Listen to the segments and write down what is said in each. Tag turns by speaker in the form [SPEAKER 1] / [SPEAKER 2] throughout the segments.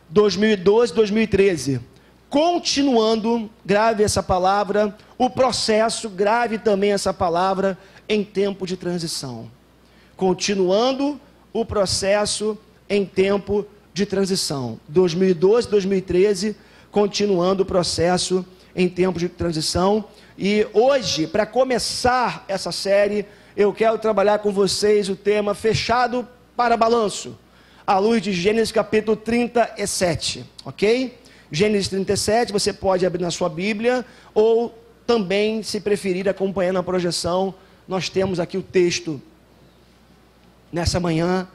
[SPEAKER 1] 2012, 2013. Continuando, grave essa palavra, o processo, grave também essa palavra, em tempo de transição. Continuando o processo em tempo de transição. 2012, 2013, continuando o processo em tempo de transição. E hoje, para começar essa série, eu quero trabalhar com vocês o tema fechado para balanço, à luz de Gênesis capítulo 37, ok? Gênesis 37, você pode abrir na sua Bíblia, ou também, se preferir, acompanhar na projeção. Nós temos aqui o texto, nessa manhã,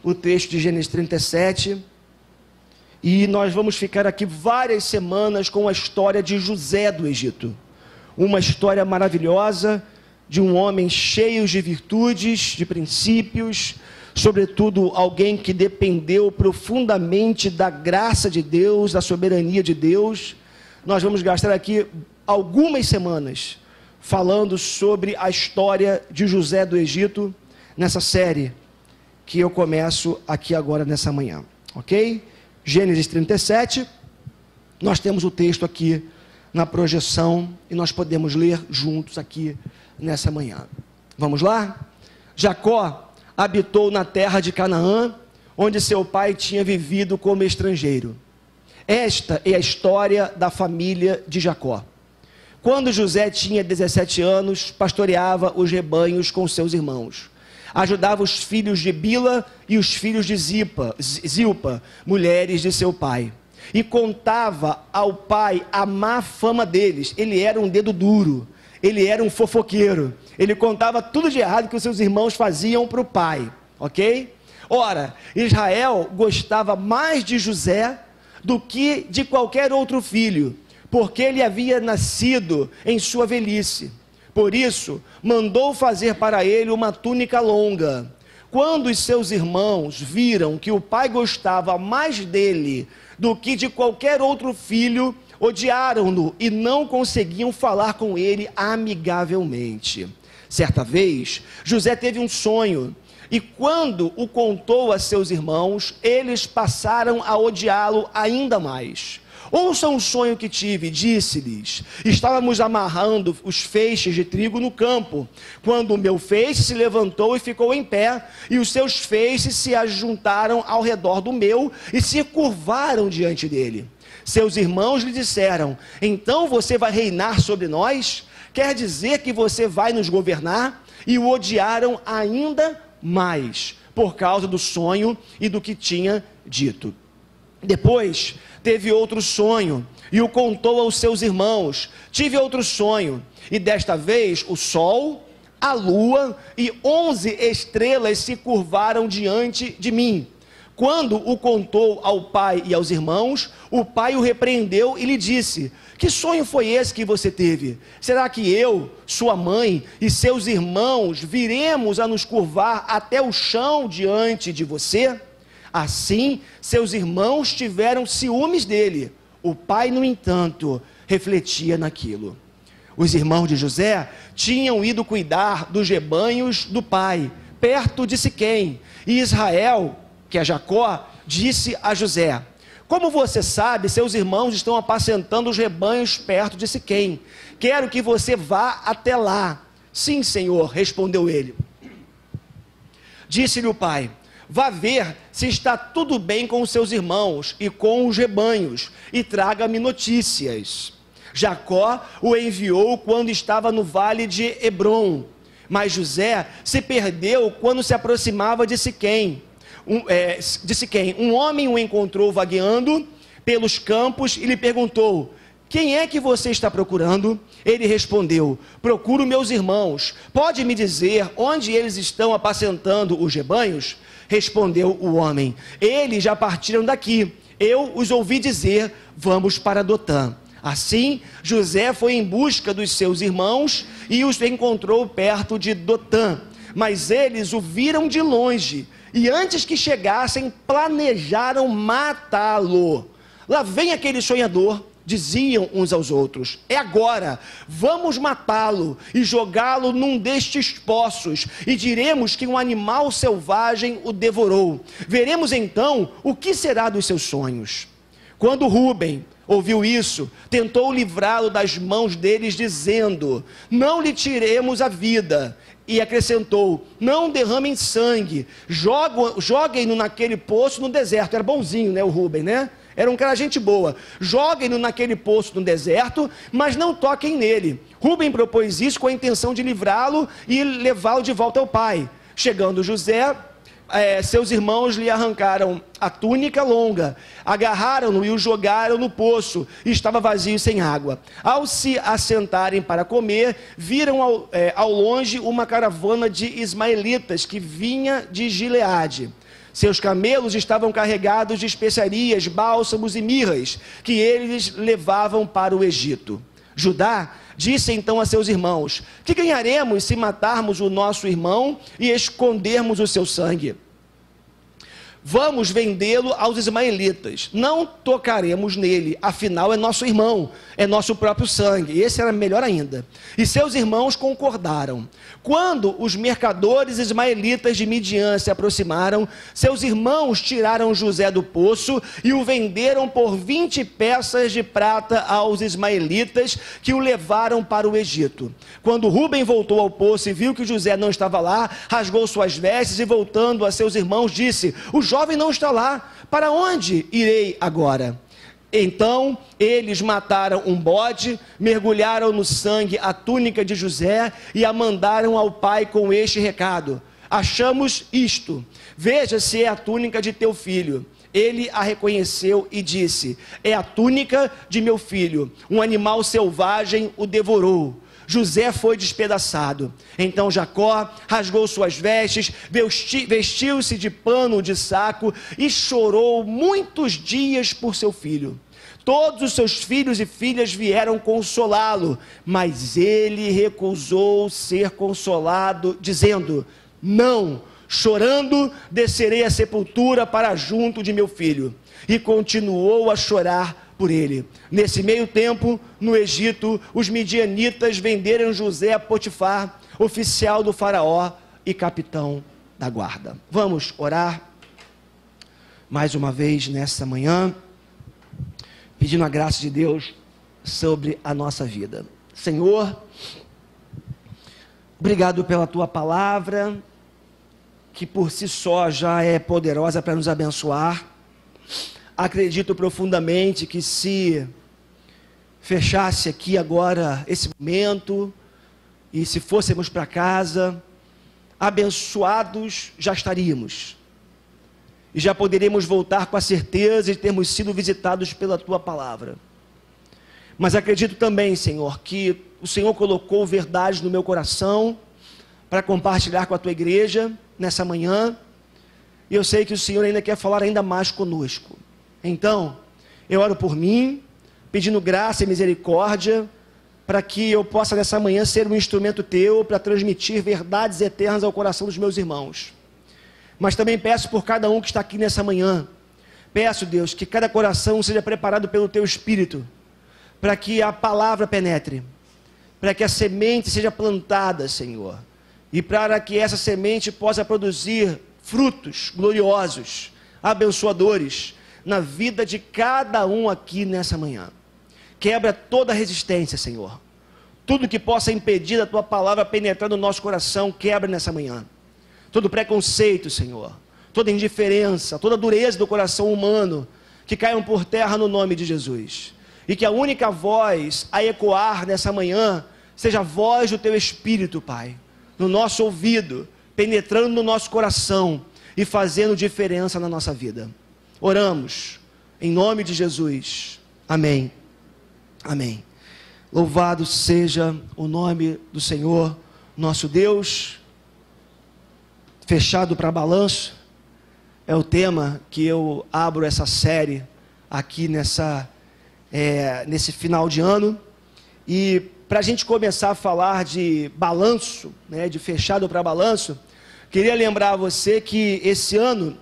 [SPEAKER 1] o texto de Gênesis 37, e nós vamos ficar aqui várias semanas com a história de José do Egito. Uma história maravilhosa, de um homem cheio de virtudes, de princípios, sobretudo alguém que dependeu profundamente da graça de Deus, da soberania de Deus. Nós vamos gastar aqui algumas semanas falando sobre a história de José do Egito, nessa série que eu começo aqui agora nessa manhã, ok? Gênesis 37, nós temos o texto aqui na projeção e nós podemos ler juntos aqui nessa manhã. Vamos lá? Jacó habitou na terra de Canaã, onde seu pai tinha vivido como estrangeiro. Esta é a história da família de Jacó. Quando José tinha 17 anos, pastoreava os rebanhos com seus irmãos. Ajudava os filhos de Bila e os filhos de Zilpa, mulheres de seu pai. E contava ao pai a má fama deles. Ele era um dedo duro, ele era um fofoqueiro. Ele contava tudo de errado que os seus irmãos faziam para o pai, ok? Ora, Israel gostava mais de José do que de qualquer outro filho, porque ele havia nascido em sua velhice. Por isso, mandou fazer para ele uma túnica longa. Quando os seus irmãos viram que o pai gostava mais dele do que de qualquer outro filho, odiaram-no e não conseguiam falar com ele amigavelmente. Certa vez, José teve um sonho, e quando o contou a seus irmãos, eles passaram a odiá-lo ainda mais. Ouçam o sonho que tive, disse-lhes: estávamos amarrando os feixes de trigo no campo, quando o meu feixe se levantou e ficou em pé, e os seus feixes se ajuntaram ao redor do meu e se curvaram diante dele. Seus irmãos lhe disseram: então você vai reinar sobre nós? Quer dizer que você vai nos governar? E o odiaram ainda mais, por causa do sonho e do que tinha dito. Depois teve outro sonho e o contou aos seus irmãos. Tive outro sonho, e desta vez o sol, a lua e 11 estrelas se curvaram diante de mim. Quando o contou ao pai e aos irmãos, o pai o repreendeu e lhe disse: que sonho foi esse que você teve? Será que eu, sua mãe e seus irmãos viremos a nos curvar até o chão diante de você? Assim, seus irmãos tiveram ciúmes dele. O pai, no entanto, refletia naquilo. Os irmãos de José tinham ido cuidar dos rebanhos do pai, perto de Siquém. E Israel, que é Jacó, disse a José: como você sabe, seus irmãos estão apacentando os rebanhos perto de Siquém. Quero que você vá até lá. Sim, senhor, respondeu ele. Disse-lhe o pai: vá ver se está tudo bem com os seus irmãos e com os rebanhos, e traga-me notícias. Jacó o enviou quando estava no vale de Hebrom, mas José se perdeu quando se aproximava de Siquém. Um homem o encontrou vagueando pelos campos e lhe perguntou: quem é que você está procurando? Ele respondeu: procuro meus irmãos. Pode me dizer onde eles estão apacentando os rebanhos? Respondeu o homem: eles já partiram daqui. Eu os ouvi dizer: vamos para Dotã. Assim, José foi em busca dos seus irmãos e os encontrou perto de Dotã. Mas eles o viram de longe e, antes que chegassem, planejaram matá-lo. Lá vem aquele sonhador, diziam uns aos outros. É agora, vamos matá-lo e jogá-lo num destes poços, e diremos que um animal selvagem o devorou. Veremos então o que será dos seus sonhos. Quando Rúben ouviu isso, tentou livrá-lo das mãos deles, dizendo: não lhe tiremos a vida. E acrescentou: não derramem sangue, joguem-no naquele poço no deserto. Era bonzinho, né, o Rúben, né? Era um cara gente boa. Joguem-no naquele poço no deserto, mas não toquem nele. Rúben propôs isso com a intenção de livrá-lo e levá-lo de volta ao pai. Chegando José, seus irmãos lhe arrancaram a túnica longa, agarraram-no e o jogaram no poço, e estava vazio e sem água. Ao se assentarem para comer, viram ao longe uma caravana de ismaelitas que vinha de Gileade. Seus camelos estavam carregados de especiarias, bálsamos e mirras, que eles levavam para o Egito. Judá disse então a seus irmãos: que ganharemos se matarmos o nosso irmão e escondermos o seu sangue? Vamos vendê-lo aos ismaelitas, não tocaremos nele, afinal é nosso irmão, é nosso próprio sangue. Esse era melhor ainda. E seus irmãos concordaram. Quando os mercadores ismaelitas de Midian se aproximaram, seus irmãos tiraram José do poço e o venderam por 20 peças de prata aos ismaelitas, que o levaram para o Egito. Quando Rúben voltou ao poço e viu que José não estava lá, rasgou suas vestes e, voltando a seus irmãos, disse: o jovem não está lá, para onde irei agora? Então eles mataram um bode, mergulharam no sangue a túnica de José e a mandaram ao pai com este recado: achamos isto, veja se é a túnica de teu filho. Ele a reconheceu e disse: é a túnica de meu filho, um animal selvagem o devorou. José foi despedaçado. Então Jacó rasgou suas vestes, vestiu-se de pano de saco e chorou muitos dias por seu filho. Todos os seus filhos e filhas vieram consolá-lo, mas ele recusou ser consolado, dizendo: não, chorando descerei à sepultura para junto de meu filho. E continuou a chorar por ele. Nesse meio tempo, no Egito, os midianitas venderam José a Potifar, oficial do faraó e capitão da guarda. Vamos orar mais uma vez nessa manhã, pedindo a graça de Deus sobre a nossa vida. Senhor, obrigado pela tua palavra, que por si só já é poderosa para nos abençoar. Acredito profundamente que se fechasse aqui agora esse momento e se fôssemos para casa, abençoados já estaríamos. E já poderíamos voltar com a certeza de termos sido visitados pela tua palavra. Mas acredito também, Senhor, que o Senhor colocou verdades no meu coração para compartilhar com a tua igreja nessa manhã. E eu sei que o Senhor ainda quer falar ainda mais conosco. Então, eu oro por mim, pedindo graça e misericórdia, para que eu possa nessa manhã ser um instrumento teu para transmitir verdades eternas ao coração dos meus irmãos. Mas também peço por cada um que está aqui nessa manhã. Peço, Deus, que cada coração seja preparado pelo teu Espírito, para que a palavra penetre, para que a semente seja plantada, Senhor, e para que essa semente possa produzir frutos gloriosos, abençoadores, na vida de cada um aqui nessa manhã. Quebra toda resistência, Senhor. Tudo que possa impedir a tua palavra penetrar no nosso coração, quebra nessa manhã. Todo preconceito, Senhor, toda indiferença, toda dureza do coração humano, que caiam por terra no nome de Jesus. E que a única voz a ecoar nessa manhã seja a voz do teu Espírito, Pai, no nosso ouvido, penetrando no nosso coração e fazendo diferença na nossa vida. Oramos em nome de Jesus. Amém. Amém. Louvado seja o nome do Senhor, nosso Deus. Fechado para balanço é o tema que eu abro essa série aqui nesse final de ano. E para a gente começar a falar de balanço, né, de fechado para balanço, queria lembrar a você que esse ano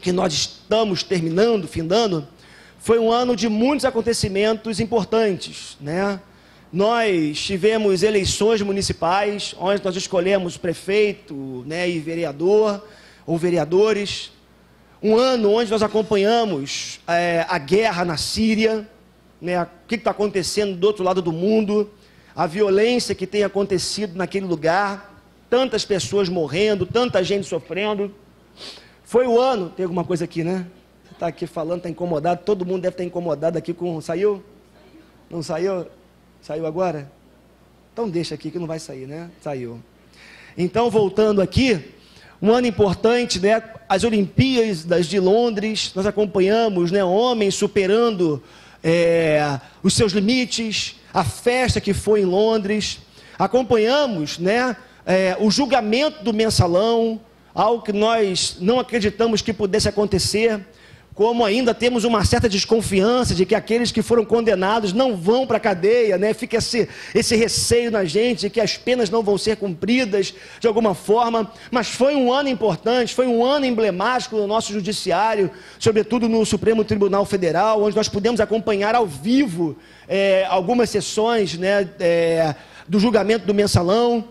[SPEAKER 1] que nós estamos terminando, findando, foi um ano de muitos acontecimentos importantes, né? Nós tivemos eleições municipais, onde nós escolhemos prefeito, né, e vereador, ou vereadores. um ano onde nós acompanhamos a guerra na Síria, né, o que está acontecendo do outro lado do mundo, a violência que tem acontecido naquele lugar, tantas pessoas morrendo, tanta gente sofrendo. Foi o ano, tem alguma coisa aqui, né? Você está aqui falando, está incomodado, todo mundo deve estar incomodado aqui com... Saiu? Não saiu? Saiu agora? Então deixa aqui que não vai sair, né? Saiu. Então, voltando aqui, um ano importante, né? As Olimpíadas de Londres, nós acompanhamos, né? Homens superando os seus limites, a festa que foi em Londres, acompanhamos, né? O julgamento do mensalão, algo que nós não acreditamos que pudesse acontecer, como ainda temos uma certa desconfiança de que aqueles que foram condenados não vão para a cadeia, né? Fica esse receio na gente de que as penas não vão ser cumpridas de alguma forma, mas foi um ano importante, foi um ano emblemático no nosso judiciário, sobretudo no Supremo Tribunal Federal, onde nós pudemos acompanhar ao vivo algumas sessões, né, do julgamento do mensalão.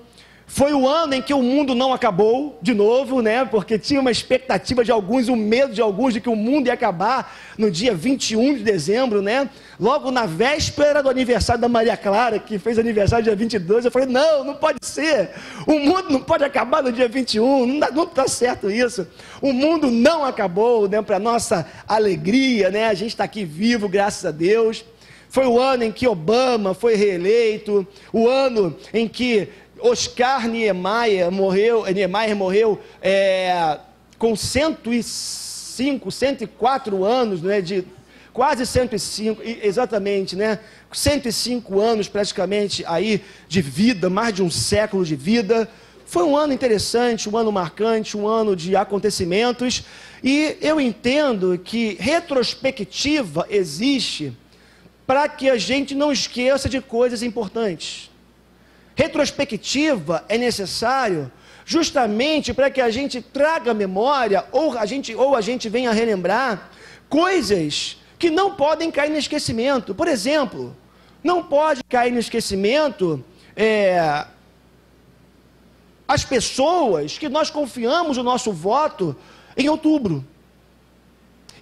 [SPEAKER 1] Foi o ano em que o mundo não acabou, de novo, né? Porque tinha uma expectativa de alguns, um medo de alguns de que o mundo ia acabar no dia 21 de dezembro, né? Logo na véspera do aniversário da Maria Clara, que fez aniversário dia 22, eu falei, não pode ser. O mundo não pode acabar no dia 21, não está certo isso. O mundo não acabou, né? Para nossa alegria, né? A gente está aqui vivo, graças a Deus. Foi o ano em que Obama foi reeleito, o ano em que Oscar Niemeyer morreu com 105, 104 anos, né, de quase 105, exatamente, né, 105 anos praticamente aí de vida, mais de um século de vida. Foi um ano interessante, um ano marcante, um ano de acontecimentos, e eu entendo que retrospectiva existe para que a gente não esqueça de coisas importantes. Retrospectiva é necessário justamente para que a gente traga memória ou a gente venha relembrar coisas que não podem cair no esquecimento. Por exemplo, não pode cair no esquecimento as pessoas que nós confiamos o nosso voto em outubro.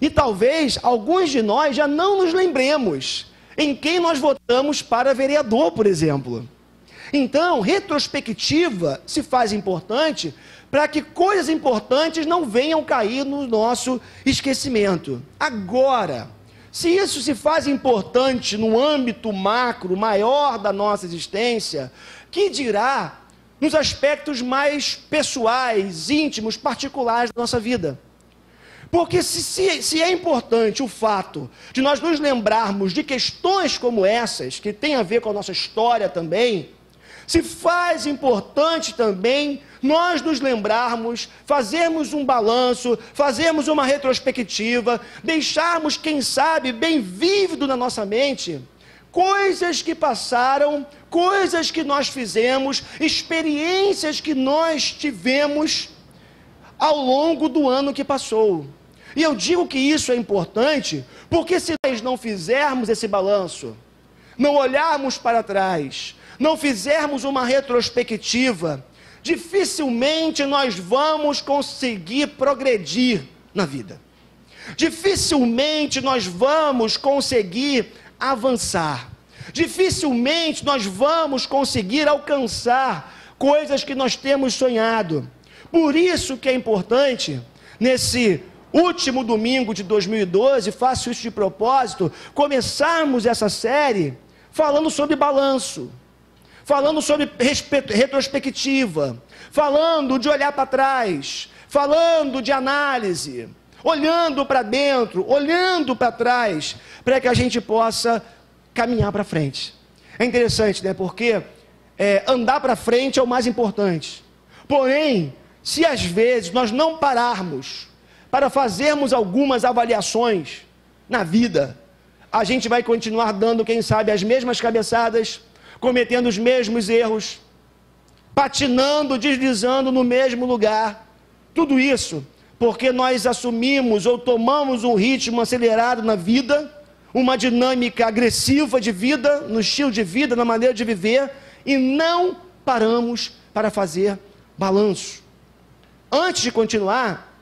[SPEAKER 1] E talvez alguns de nós já não nos lembremos em quem nós votamos para vereador, por exemplo. Então, retrospectiva se faz importante para que coisas importantes não venham cair no nosso esquecimento. Agora, se isso se faz importante no âmbito macro, maior da nossa existência, que dirá nos aspectos mais pessoais, íntimos, particulares da nossa vida? Porque se é importante o fato de nós nos lembrarmos de questões como essas, que tem a ver com a nossa história também, se faz importante também nós nos lembrarmos, fazermos um balanço, fazermos uma retrospectiva, deixarmos, quem sabe, bem vívido na nossa mente, coisas que passaram, coisas que nós fizemos, experiências que nós tivemos ao longo do ano que passou. E eu digo que isso é importante, porque se nós não fizermos esse balanço, não olharmos para trás, não fizermos uma retrospectiva, dificilmente nós vamos conseguir progredir na vida. Dificilmente nós vamos conseguir avançar. Dificilmente nós vamos conseguir alcançar coisas que nós temos sonhado. Por isso que é importante, nesse último domingo de 2012, faço isso de propósito, começarmos essa série falando sobre balanço, falando sobre retrospectiva, falando de olhar para trás, falando de análise, olhando para dentro, olhando para trás, para que a gente possa caminhar para frente. É interessante, né? Porque andar para frente é o mais importante. Porém, se às vezes nós não pararmos para fazermos algumas avaliações na vida, a gente vai continuar dando, quem sabe, as mesmas cabeçadas, cometendo os mesmos erros, patinando, deslizando no mesmo lugar. Tudo isso porque nós assumimos ou tomamos um ritmo acelerado na vida, uma dinâmica agressiva de vida, no estilo de vida, na maneira de viver, e não paramos para fazer balanço. Antes de continuar,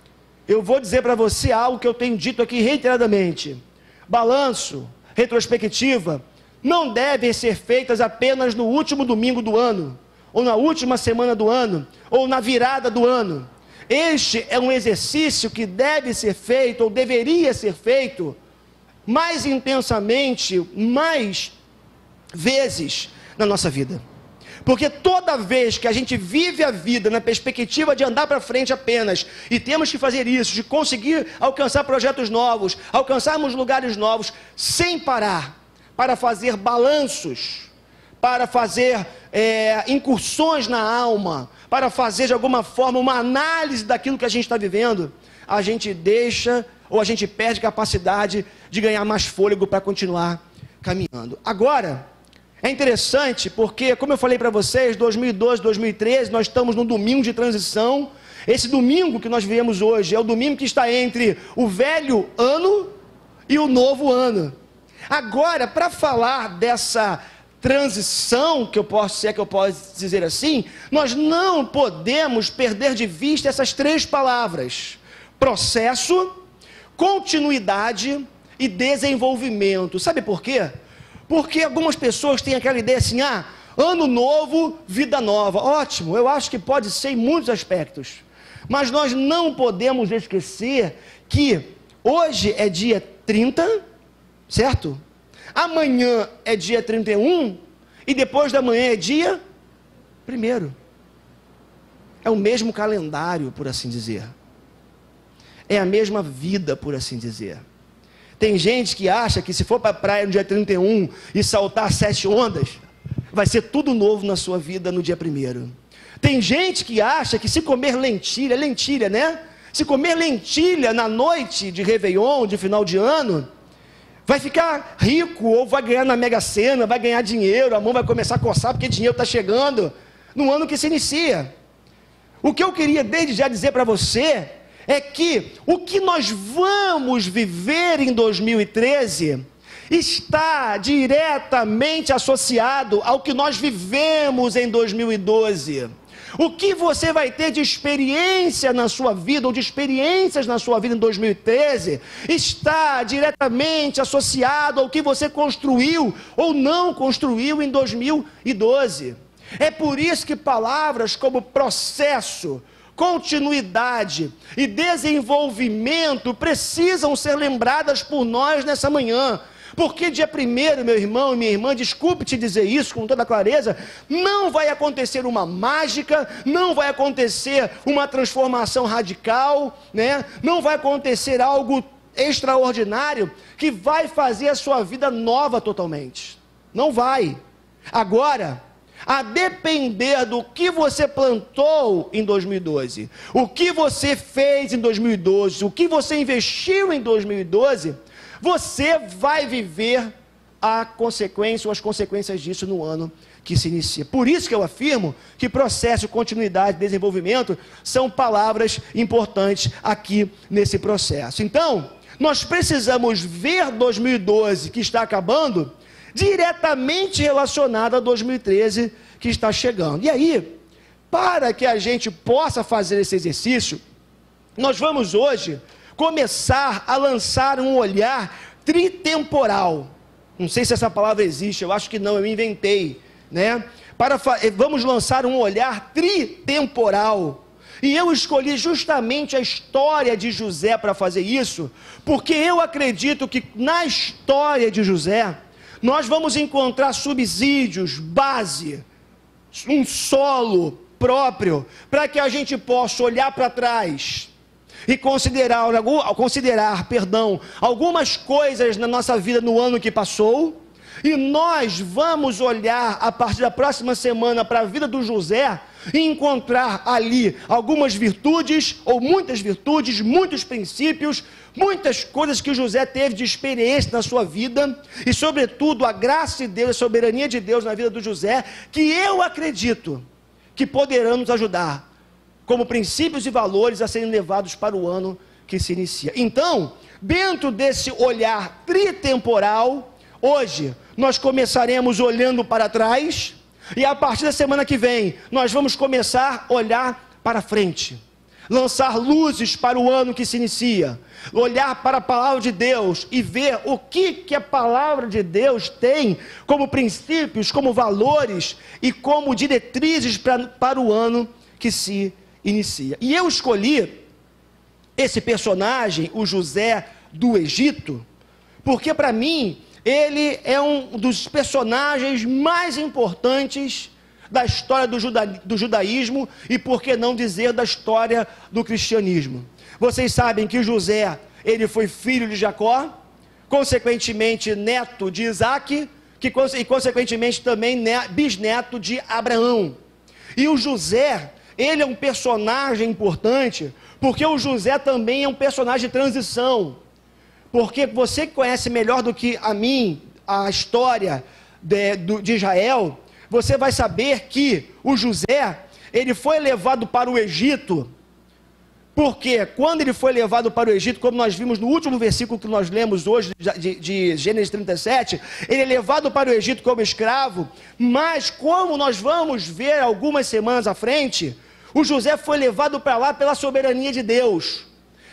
[SPEAKER 1] eu vou dizer para você algo que eu tenho dito aqui reiteradamente. Balanço, retrospectiva, não devem ser feitas apenas no último domingo do ano, ou na última semana do ano, ou na virada do ano. Este é um exercício que deve ser feito, ou deveria ser feito, mais intensamente, mais vezes na nossa vida. Porque toda vez que a gente vive a vida na perspectiva de andar para frente apenas, e temos que fazer isso, de conseguir alcançar projetos novos, alcançarmos lugares novos, sem parar, para fazer balanços, para fazer incursões na alma, para fazer de alguma forma uma análise daquilo que a gente está vivendo, a gente deixa, ou a gente perde capacidade de ganhar mais fôlego para continuar caminhando. Agora, é interessante porque, como eu falei para vocês, 2012, 2013, nós estamos num domingo de transição. Esse domingo que nós vivemos hoje é o domingo que está entre o velho ano e o novo ano. Agora, para falar dessa transição, que eu posso dizer assim, nós não podemos perder de vista essas três palavras: processo, continuidade e desenvolvimento. Sabe por quê? Porque algumas pessoas têm aquela ideia assim, ano novo, vida nova. Ótimo, eu acho que pode ser em muitos aspectos. Mas nós não podemos esquecer que hoje é dia 30, certo? Amanhã é dia 31 e depois da manhã é dia 1º. É o mesmo calendário, por assim dizer. É a mesma vida, por assim dizer. Tem gente que acha que se for para a praia no dia 31 e saltar 7 ondas, vai ser tudo novo na sua vida no dia 1º. Tem gente que acha que se comer lentilha, né? Se comer lentilha na noite de Réveillon, de final de ano, vai ficar rico ou vai ganhar na Mega Sena, vai ganhar dinheiro, a mão vai começar a coçar porque dinheiro está chegando no ano que se inicia. O que eu queria desde já dizer para você é que o que nós vamos viver em 2013 está diretamente associado ao que nós vivemos em 2012. O que você vai ter de experiência na sua vida, ou de experiências na sua vida em 2013, está diretamente associado ao que você construiu ou não construiu em 2012. É por isso que palavras como processo, continuidade e desenvolvimento precisam ser lembradas por nós nessa manhã. Porque dia 1º, meu irmão e minha irmã, desculpe te dizer isso com toda clareza, não vai acontecer uma mágica, não vai acontecer uma transformação radical, né? Não vai acontecer algo extraordinário que vai fazer a sua vida nova totalmente. Não vai. Agora, a depender do que você plantou em 2012, o que você fez em 2012, o que você investiu em 2012, você vai viver a consequência ou as consequências disso no ano que se inicia. Por isso que eu afirmo que processo, continuidade, desenvolvimento são palavras importantes aqui nesse processo. Então, nós precisamos ver 2012 que está acabando diretamente relacionado a 2013 que está chegando. E aí, para que a gente possa fazer esse exercício, nós vamos hoje começar a lançar um olhar tritemporal. Não sei se essa palavra existe, eu acho que não, eu inventei, né? Vamos lançar um olhar tritemporal. E eu escolhi justamente a história de José para fazer isso, porque eu acredito que na história de José, nós vamos encontrar subsídios, base, um solo próprio, para que a gente possa olhar para trás e considerar algumas coisas na nossa vida no ano que passou, e nós vamos olhar a partir da próxima semana para a vida do José e encontrar ali algumas virtudes, ou muitas virtudes, muitos princípios, muitas coisas que o José teve de experiência na sua vida, e sobretudo a graça de Deus, a soberania de Deus na vida do José, que eu acredito que poderão nos ajudar como princípios e valores a serem levados para o ano que se inicia. Então, dentro desse olhar tritemporal, hoje nós começaremos olhando para trás, e a partir da semana que vem nós vamos começar a olhar para frente. lançar luzes para o ano que se inicia, olhar para a palavra de Deus e ver o que a palavra de Deus tem como princípios, como valores e como diretrizes para o ano que se inicia. E eu escolhi esse personagem, o José do Egito, porque para mim ele é um dos personagens mais importantes da história do judaísmo e, por que não dizer, da história do cristianismo. Vocês sabem que José, ele foi filho de Jacó, consequentemente neto de Isaac, e consequentemente também bisneto de Abraão. E o José, ele é um personagem importante, porque o José também é um personagem de transição. Porque você que conhece melhor do que a mim a história de Israel, você vai saber que o José, ele foi levado para o Egito, porque quando ele foi levado para o Egito, como nós vimos no último versículo que nós lemos hoje, de Gênesis 37, ele é levado para o Egito como escravo, mas como nós vamos ver algumas semanas à frente, o José foi levado para lá pela soberania de Deus,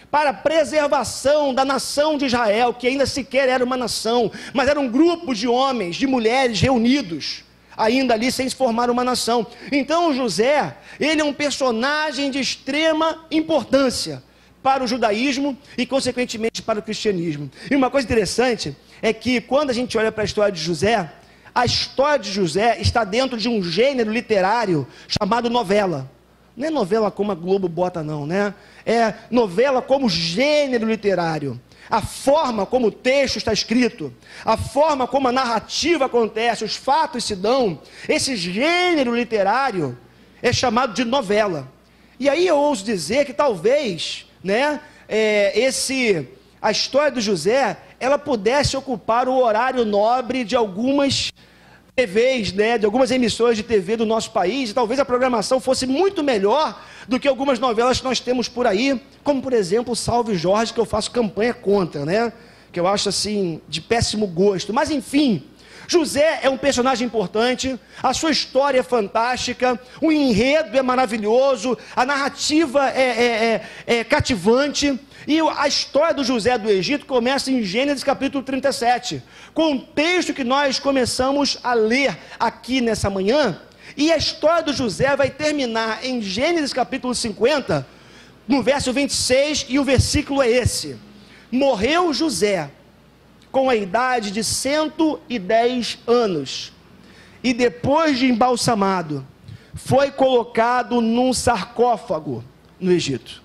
[SPEAKER 1] para a preservação da nação de Israel, que ainda sequer era uma nação, mas era um grupo de homens, de mulheres reunidos, ainda ali sem se formar uma nação. Então o José, ele é um personagem de extrema importância para o judaísmo e consequentemente para o cristianismo. E uma coisa interessante é que quando a gente olha para a história de José, a história de José está dentro de um gênero literário chamado novela. Não é novela como a Globo bota não, né? É novela como gênero literário. A forma como o texto está escrito, a forma como a narrativa acontece, os fatos se dão, esse gênero literário é chamado de novela. E aí eu ouso dizer que talvez, né, a história do José, ela pudesse ocupar o horário nobre de algumas TVs, né, de algumas emissoras de TV do nosso país, e talvez a programação fosse muito melhor do que algumas novelas que nós temos por aí, como por exemplo Salve Jorge, que eu faço campanha contra, né, que eu acho assim de péssimo gosto. Mas enfim, José é um personagem importante, a sua história é fantástica, o enredo é maravilhoso, a narrativa é cativante. E a história do José do Egito começa em Gênesis capítulo 37, com o texto que nós começamos a ler aqui nessa manhã, e a história do José vai terminar em Gênesis capítulo 50, no verso 26, e o versículo é esse: morreu José com a idade de 110 anos, e depois de embalsamado, foi colocado num sarcófago no Egito.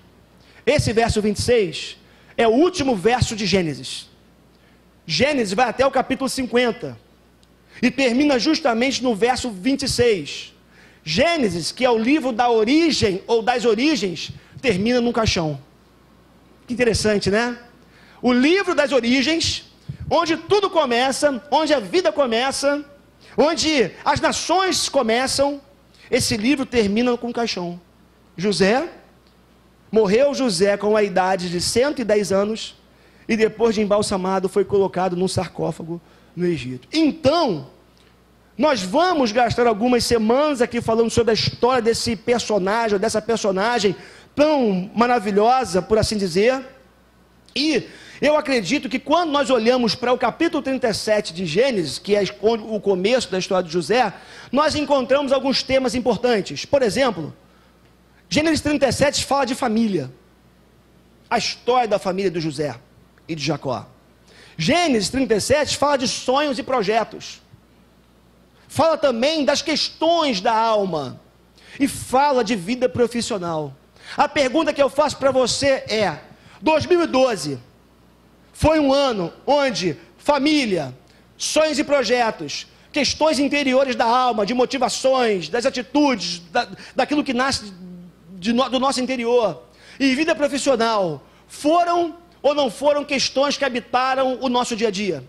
[SPEAKER 1] Esse verso 26 é o último verso de Gênesis. Gênesis vai até o capítulo 50 e termina justamente no verso 26. Gênesis, que é o livro da origem ou das origens, termina num caixão. Que interessante, né? O livro das origens, onde tudo começa, onde a vida começa, onde as nações começam, esse livro termina com um caixão. Morreu José com a idade de 110 anos, e depois de embalsamado foi colocado num sarcófago no Egito. Então, nós vamos gastar algumas semanas aqui falando sobre a história desse personagem, ou dessa personagem tão maravilhosa, por assim dizer. E eu acredito que quando nós olhamos para o capítulo 37 de Gênesis, que é o começo da história de José, nós encontramos alguns temas importantes. Por exemplo, Gênesis 37 fala de família, a história da família de José e de Jacó. Gênesis 37 fala de sonhos e projetos, fala também das questões da alma, e fala de vida profissional. A pergunta que eu faço para você é: 2012 foi um ano onde família, sonhos e projetos, questões interiores da alma, de motivações, das atitudes, daquilo que nasce do nosso interior, e vida profissional, foram ou não foram questões que habitaram o nosso dia a dia?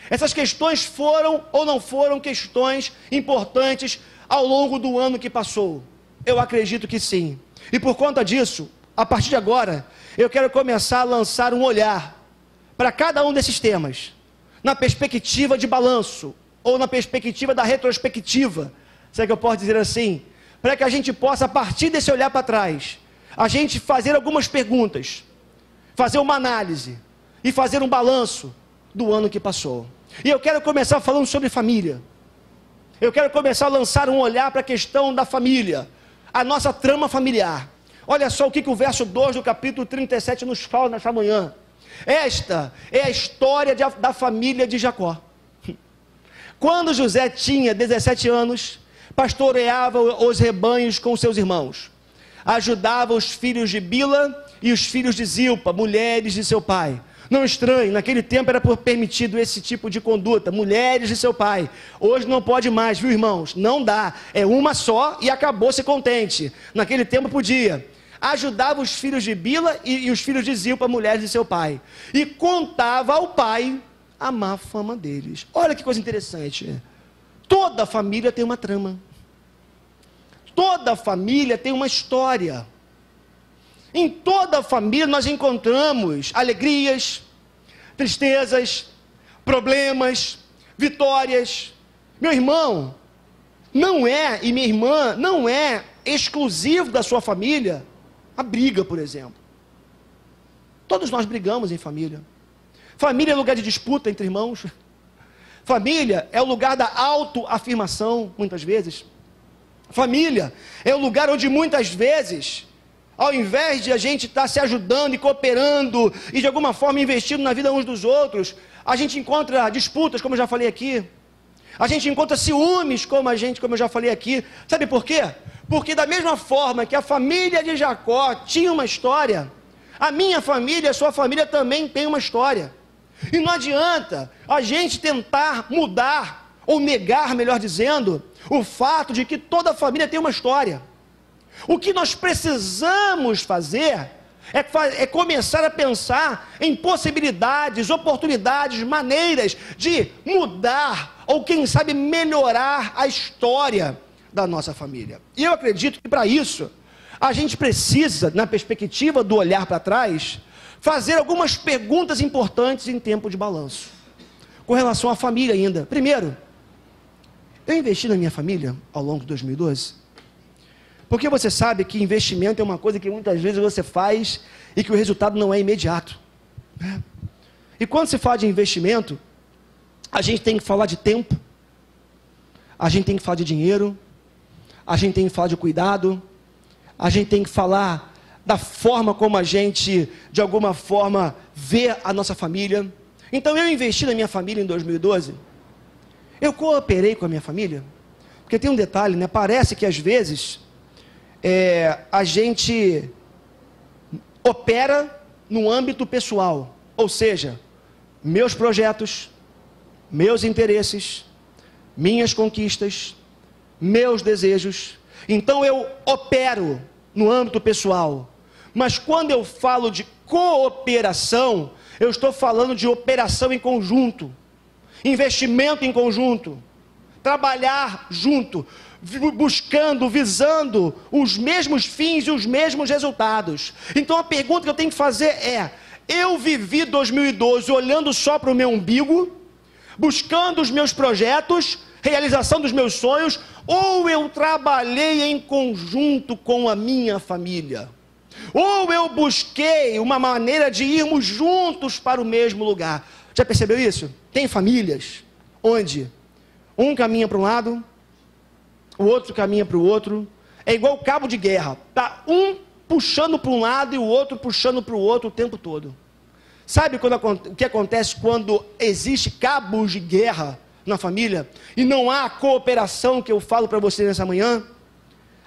[SPEAKER 1] Essas questões foram ou não foram questões importantes ao longo do ano que passou? Eu acredito que sim. E por conta disso, a partir de agora, eu quero começar a lançar um olhar para cada um desses temas, na perspectiva de balanço, ou na perspectiva da retrospectiva, se é que eu posso dizer assim, para que a gente possa, a partir desse olhar para trás, a gente fazer algumas perguntas, fazer uma análise e fazer um balanço do ano que passou. E eu quero começar falando sobre família. Eu quero começar a lançar um olhar para a questão da família, a nossa trama familiar. Olha só o que o verso 2 do capítulo 37 nos fala nessa manhã. Esta é a história da família de Jacó. Quando José tinha 17 anos, pastoreava os rebanhos com seus irmãos. Ajudava os filhos de Bila e os filhos de Zilpa, mulheres de seu pai. Não estranhe, naquele tempo era permitido esse tipo de conduta, mulheres de seu pai. Hoje não pode mais, viu, irmãos? Não dá, é uma só e acabou-se contente. Naquele tempo podia. Ajudava os filhos de Bila e os filhos de Zilpa, mulheres de seu pai. E contava ao pai a má fama deles. Olha que coisa interessante. Toda família tem uma trama. Toda família tem uma história. Em toda família nós encontramos alegrias, tristezas, problemas, vitórias. Meu irmão, não é, e minha irmã, não é exclusivo da sua família a briga, por exemplo. Todos nós brigamos em família. Família é lugar de disputa entre irmãos. Família é o lugar da autoafirmação, muitas vezes. Família é o lugar onde muitas vezes, ao invés de a gente estar se ajudando e cooperando e de alguma forma investindo na vida uns dos outros, a gente encontra disputas, como eu já falei aqui. A gente encontra ciúmes, como eu já falei aqui. Sabe por quê? Porque da mesma forma que a família de Jacó tinha uma história, a minha família, a sua família também tem uma história. E não adianta a gente tentar mudar, ou negar, melhor dizendo, o fato de que toda família tem uma história. O que nós precisamos fazer é começar a pensar em possibilidades, oportunidades, maneiras de mudar, ou quem sabe melhorar a história da nossa família. E eu acredito que para isso, a gente precisa, na perspectiva do olhar para trás, fazer algumas perguntas importantes em tempo de balanço, com relação à família ainda. Primeiro, eu investi na minha família ao longo de 2012? Porque você sabe que investimento é uma coisa que muitas vezes você faz e que o resultado não é imediato, né? E quando se fala de investimento, a gente tem que falar de tempo, a gente tem que falar de dinheiro, a gente tem que falar de cuidado, a gente tem que falar da forma como a gente, de alguma forma, vê a nossa família. Então eu investi na minha família em 2012, eu cooperei com a minha família, porque tem um detalhe, né? Parece que às vezes a gente opera no âmbito pessoal, ou seja, meus projetos, meus interesses, minhas conquistas, meus desejos. Então eu opero no âmbito pessoal, mas quando eu falo de cooperação, eu estou falando de operação em conjunto, investimento em conjunto, trabalhar junto, buscando, visando os mesmos fins e os mesmos resultados. Então a pergunta que eu tenho que fazer é: eu vivi 2012 olhando só para o meu umbigo, buscando os meus projetos, realização dos meus sonhos, ou eu trabalhei em conjunto com a minha família? Ou eu busquei uma maneira de irmos juntos para o mesmo lugar? Já percebeu isso? Tem famílias onde um caminha para um lado, o outro caminha para o outro. É igual cabo de guerra. Está um puxando para um lado e o outro puxando para o outro o tempo todo. Sabe o que acontece quando existe cabos de guerra na família e não há a cooperação que eu falo para você nessa manhã?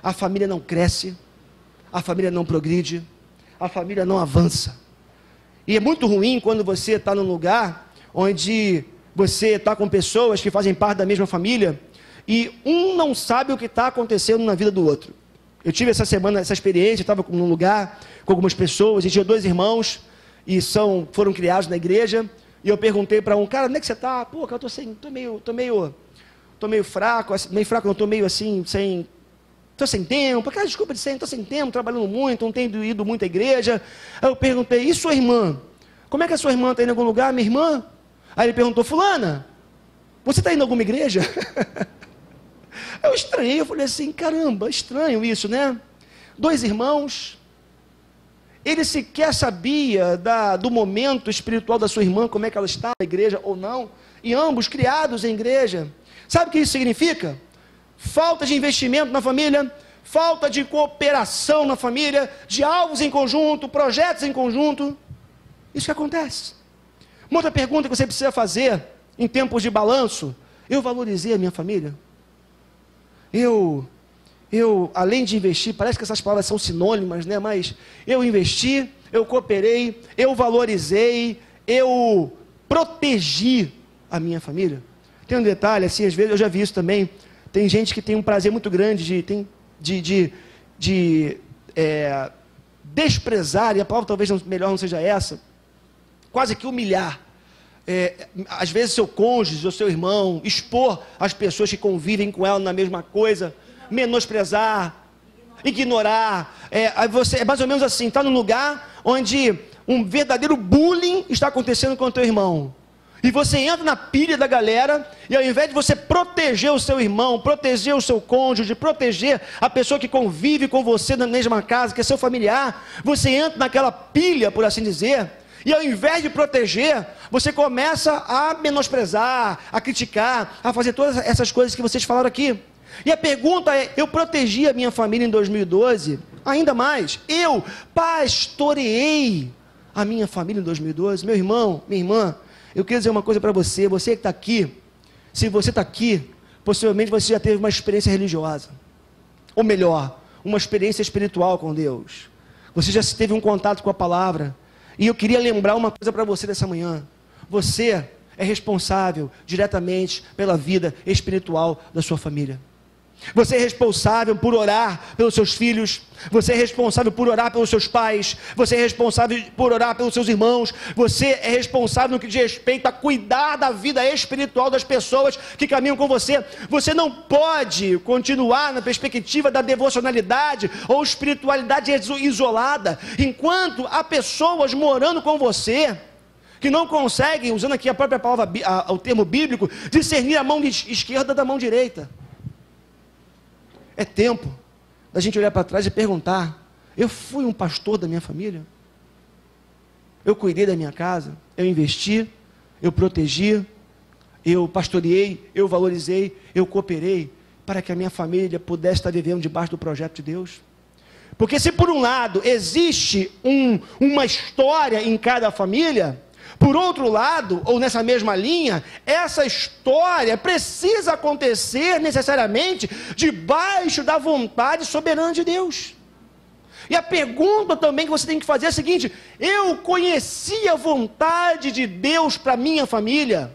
[SPEAKER 1] A família não cresce, a família não progride, a família não avança. E é muito ruim quando você está num lugar onde você está com pessoas que fazem parte da mesma família e um não sabe o que está acontecendo na vida do outro. Eu tive essa semana essa experiência, estava num lugar com algumas pessoas e tinha dois irmãos e foram criados na igreja. E eu perguntei para um: cara, onde é que você está? Pô, cara, tô meio fraco, não, tô meio assim, tô sem tempo. Cara, desculpa, tô sem tempo, trabalhando muito, não tenho ido muito à igreja. Aí eu perguntei: e sua irmã? Como é que a sua irmã está indo em algum lugar? Minha irmã? Aí ele perguntou: fulana, você está indo a alguma igreja? Eu estranhei, eu falei assim: caramba, estranho isso, né? Dois irmãos, ele sequer sabia do momento espiritual da sua irmã, como é que ela está na igreja ou não, e ambos criados em igreja. Sabe o que isso significa? Falta de investimento na família, falta de cooperação na família, de alvos em conjunto, projetos em conjunto. Isso que acontece. Uma outra pergunta que você precisa fazer em tempos de balanço: eu valorizei a minha família? Eu, além de investir, parece que essas palavras são sinônimas, né? Mas eu investi, eu cooperei, eu valorizei, eu protegi a minha família. Tem um detalhe, assim, às vezes eu já vi isso também. Tem gente que tem um prazer muito grande de desprezar, e a palavra talvez melhor não seja essa, quase que humilhar. Às vezes seu cônjuge, ou seu irmão, expor as pessoas que convivem com ela na mesma coisa, menosprezar, ignorar. É mais ou menos assim, está num lugar onde um verdadeiro bullying está acontecendo com o teu irmão. E você entra na pilha da galera, e ao invés de você proteger o seu irmão, proteger o seu cônjuge, proteger a pessoa que convive com você na mesma casa, que é seu familiar, você entra naquela pilha, por assim dizer, e ao invés de proteger, você começa a menosprezar, a criticar, a fazer todas essas coisas que vocês falaram aqui. E a pergunta é: eu protegi a minha família em 2012? Ainda mais, eu pastoreei a minha família em 2012? Meu irmão, minha irmã, eu queria dizer uma coisa para você, você que está aqui, se você está aqui, possivelmente você já teve uma experiência religiosa, ou melhor, uma experiência espiritual com Deus, você já teve um contato com a palavra, e eu queria lembrar uma coisa para você dessa manhã: você é responsável diretamente pela vida espiritual da sua família. Você é responsável por orar pelos seus filhos, você é responsável por orar pelos seus pais, você é responsável por orar pelos seus irmãos, você é responsável no que diz respeito a cuidar da vida espiritual das pessoas que caminham com você. Você não pode continuar na perspectiva da devocionalidade ou espiritualidade isolada, enquanto há pessoas morando com você que não conseguem, usando aqui a própria palavra, o termo bíblico, discernir a mão esquerda da mão direita. É tempo da gente olhar para trás e perguntar: eu fui um pastor da minha família? Eu cuidei da minha casa? Eu investi? Eu protegi? Eu pastoreei? Eu valorizei? Eu cooperei para que a minha família pudesse estar vivendo debaixo do projeto de Deus? Porque se por um lado existe uma história em cada família, por outro lado, ou nessa mesma linha, essa história precisa acontecer necessariamente debaixo da vontade soberana de Deus. E a pergunta também que você tem que fazer é a seguinte: eu conheci a vontade de Deus para minha família?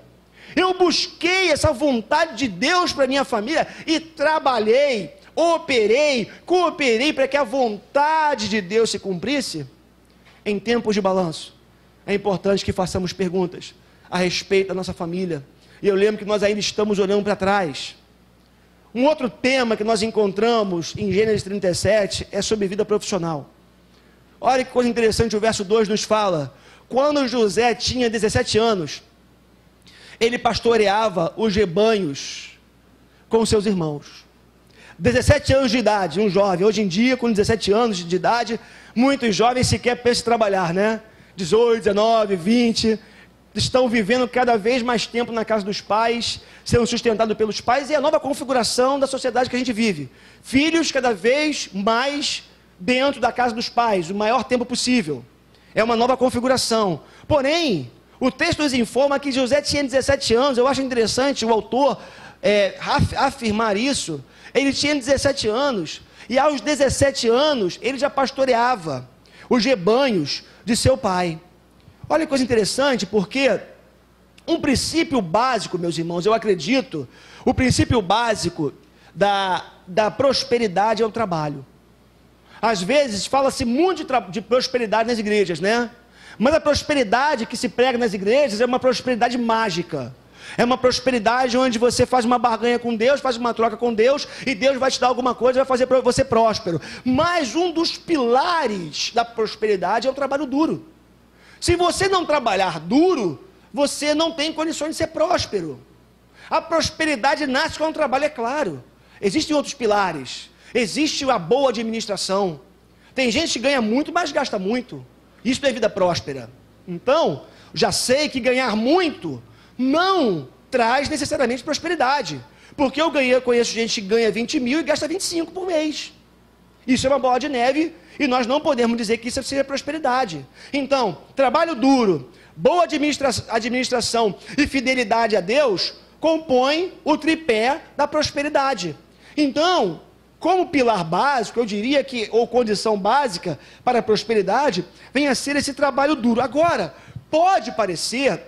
[SPEAKER 1] Eu busquei essa vontade de Deus para minha família e trabalhei, operei, cooperei para que a vontade de Deus se cumprisse? Em tempos de balanço, é importante que façamos perguntas a respeito da nossa família. E eu lembro que nós ainda estamos olhando para trás. Um outro tema que nós encontramos em Gênesis 37 é sobre vida profissional. Olha que coisa interessante, o verso 2 nos fala: quando José tinha 17 anos, ele pastoreava os rebanhos com seus irmãos. 17 anos de idade, um jovem. Hoje em dia, com 17 anos de idade, muitos jovens sequer pensam em trabalhar, né? 18, 19, 20, estão vivendo cada vez mais tempo na casa dos pais, sendo sustentados pelos pais, e é a nova configuração da sociedade que a gente vive. Filhos cada vez mais dentro da casa dos pais, o maior tempo possível. É uma nova configuração. Porém, o texto nos informa que José tinha 17 anos, eu acho interessante o autor afirmar isso. Ele tinha 17 anos, e aos 17 anos, ele já pastoreava os rebanhos de seu pai. Olha que coisa interessante, porque um princípio básico, meus irmãos, eu acredito, o princípio básico da prosperidade é o trabalho. Às vezes fala-se muito de prosperidade nas igrejas, né? Mas a prosperidade que se prega nas igrejas é uma prosperidade mágica. É uma prosperidade onde você faz uma barganha com Deus, faz uma troca com Deus, e Deus vai te dar alguma coisa, vai fazer você próspero. Mas um dos pilares da prosperidade é o trabalho duro. Se você não trabalhar duro, você não tem condições de ser próspero. A prosperidade nasce com o trabalho, é claro. Existem outros pilares. Existe a boa administração. Tem gente que ganha muito, mas gasta muito. Isso não é vida próspera. Então, já sei que ganhar muito não traz necessariamente prosperidade. Porque eu conheço gente que ganha 20 mil e gasta 25 por mês. Isso é uma bola de neve e nós não podemos dizer que isso seja prosperidade. Então, trabalho duro, boa administração e fidelidade a Deus compõem o tripé da prosperidade. Então, como pilar básico, eu diria que, ou condição básica para a prosperidade, vem a ser esse trabalho duro. Agora, pode parecer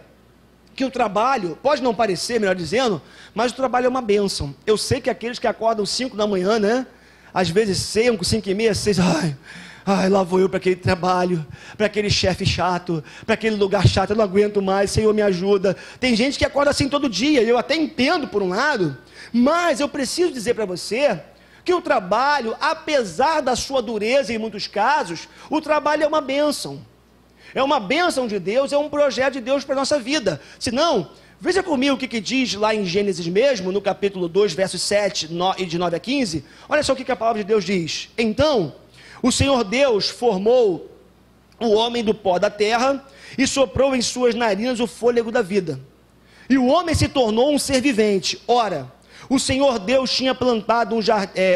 [SPEAKER 1] que o trabalho, pode não parecer, melhor dizendo, mas o trabalho é uma bênção. Eu sei que aqueles que acordam 5 da manhã, né? Às vezes 5, 5 e meia, 6, ai, lá vou eu para aquele trabalho, para aquele chefe chato, para aquele lugar chato, eu não aguento mais, Senhor me ajuda. Tem gente que acorda assim todo dia, eu até entendo por um lado, mas eu preciso dizer para você que o trabalho, apesar da sua dureza em muitos casos, o trabalho é uma bênção. É uma bênção de Deus, é um projeto de Deus para a nossa vida. Se não, veja comigo o que diz lá em Gênesis mesmo, no capítulo 2, versos 7 e de 9 a 15. Olha só o que a palavra de Deus diz. Então, o Senhor Deus formou o homem do pó da terra e soprou em suas narinas o fôlego da vida. E o homem se tornou um ser vivente. Ora, o Senhor Deus tinha plantado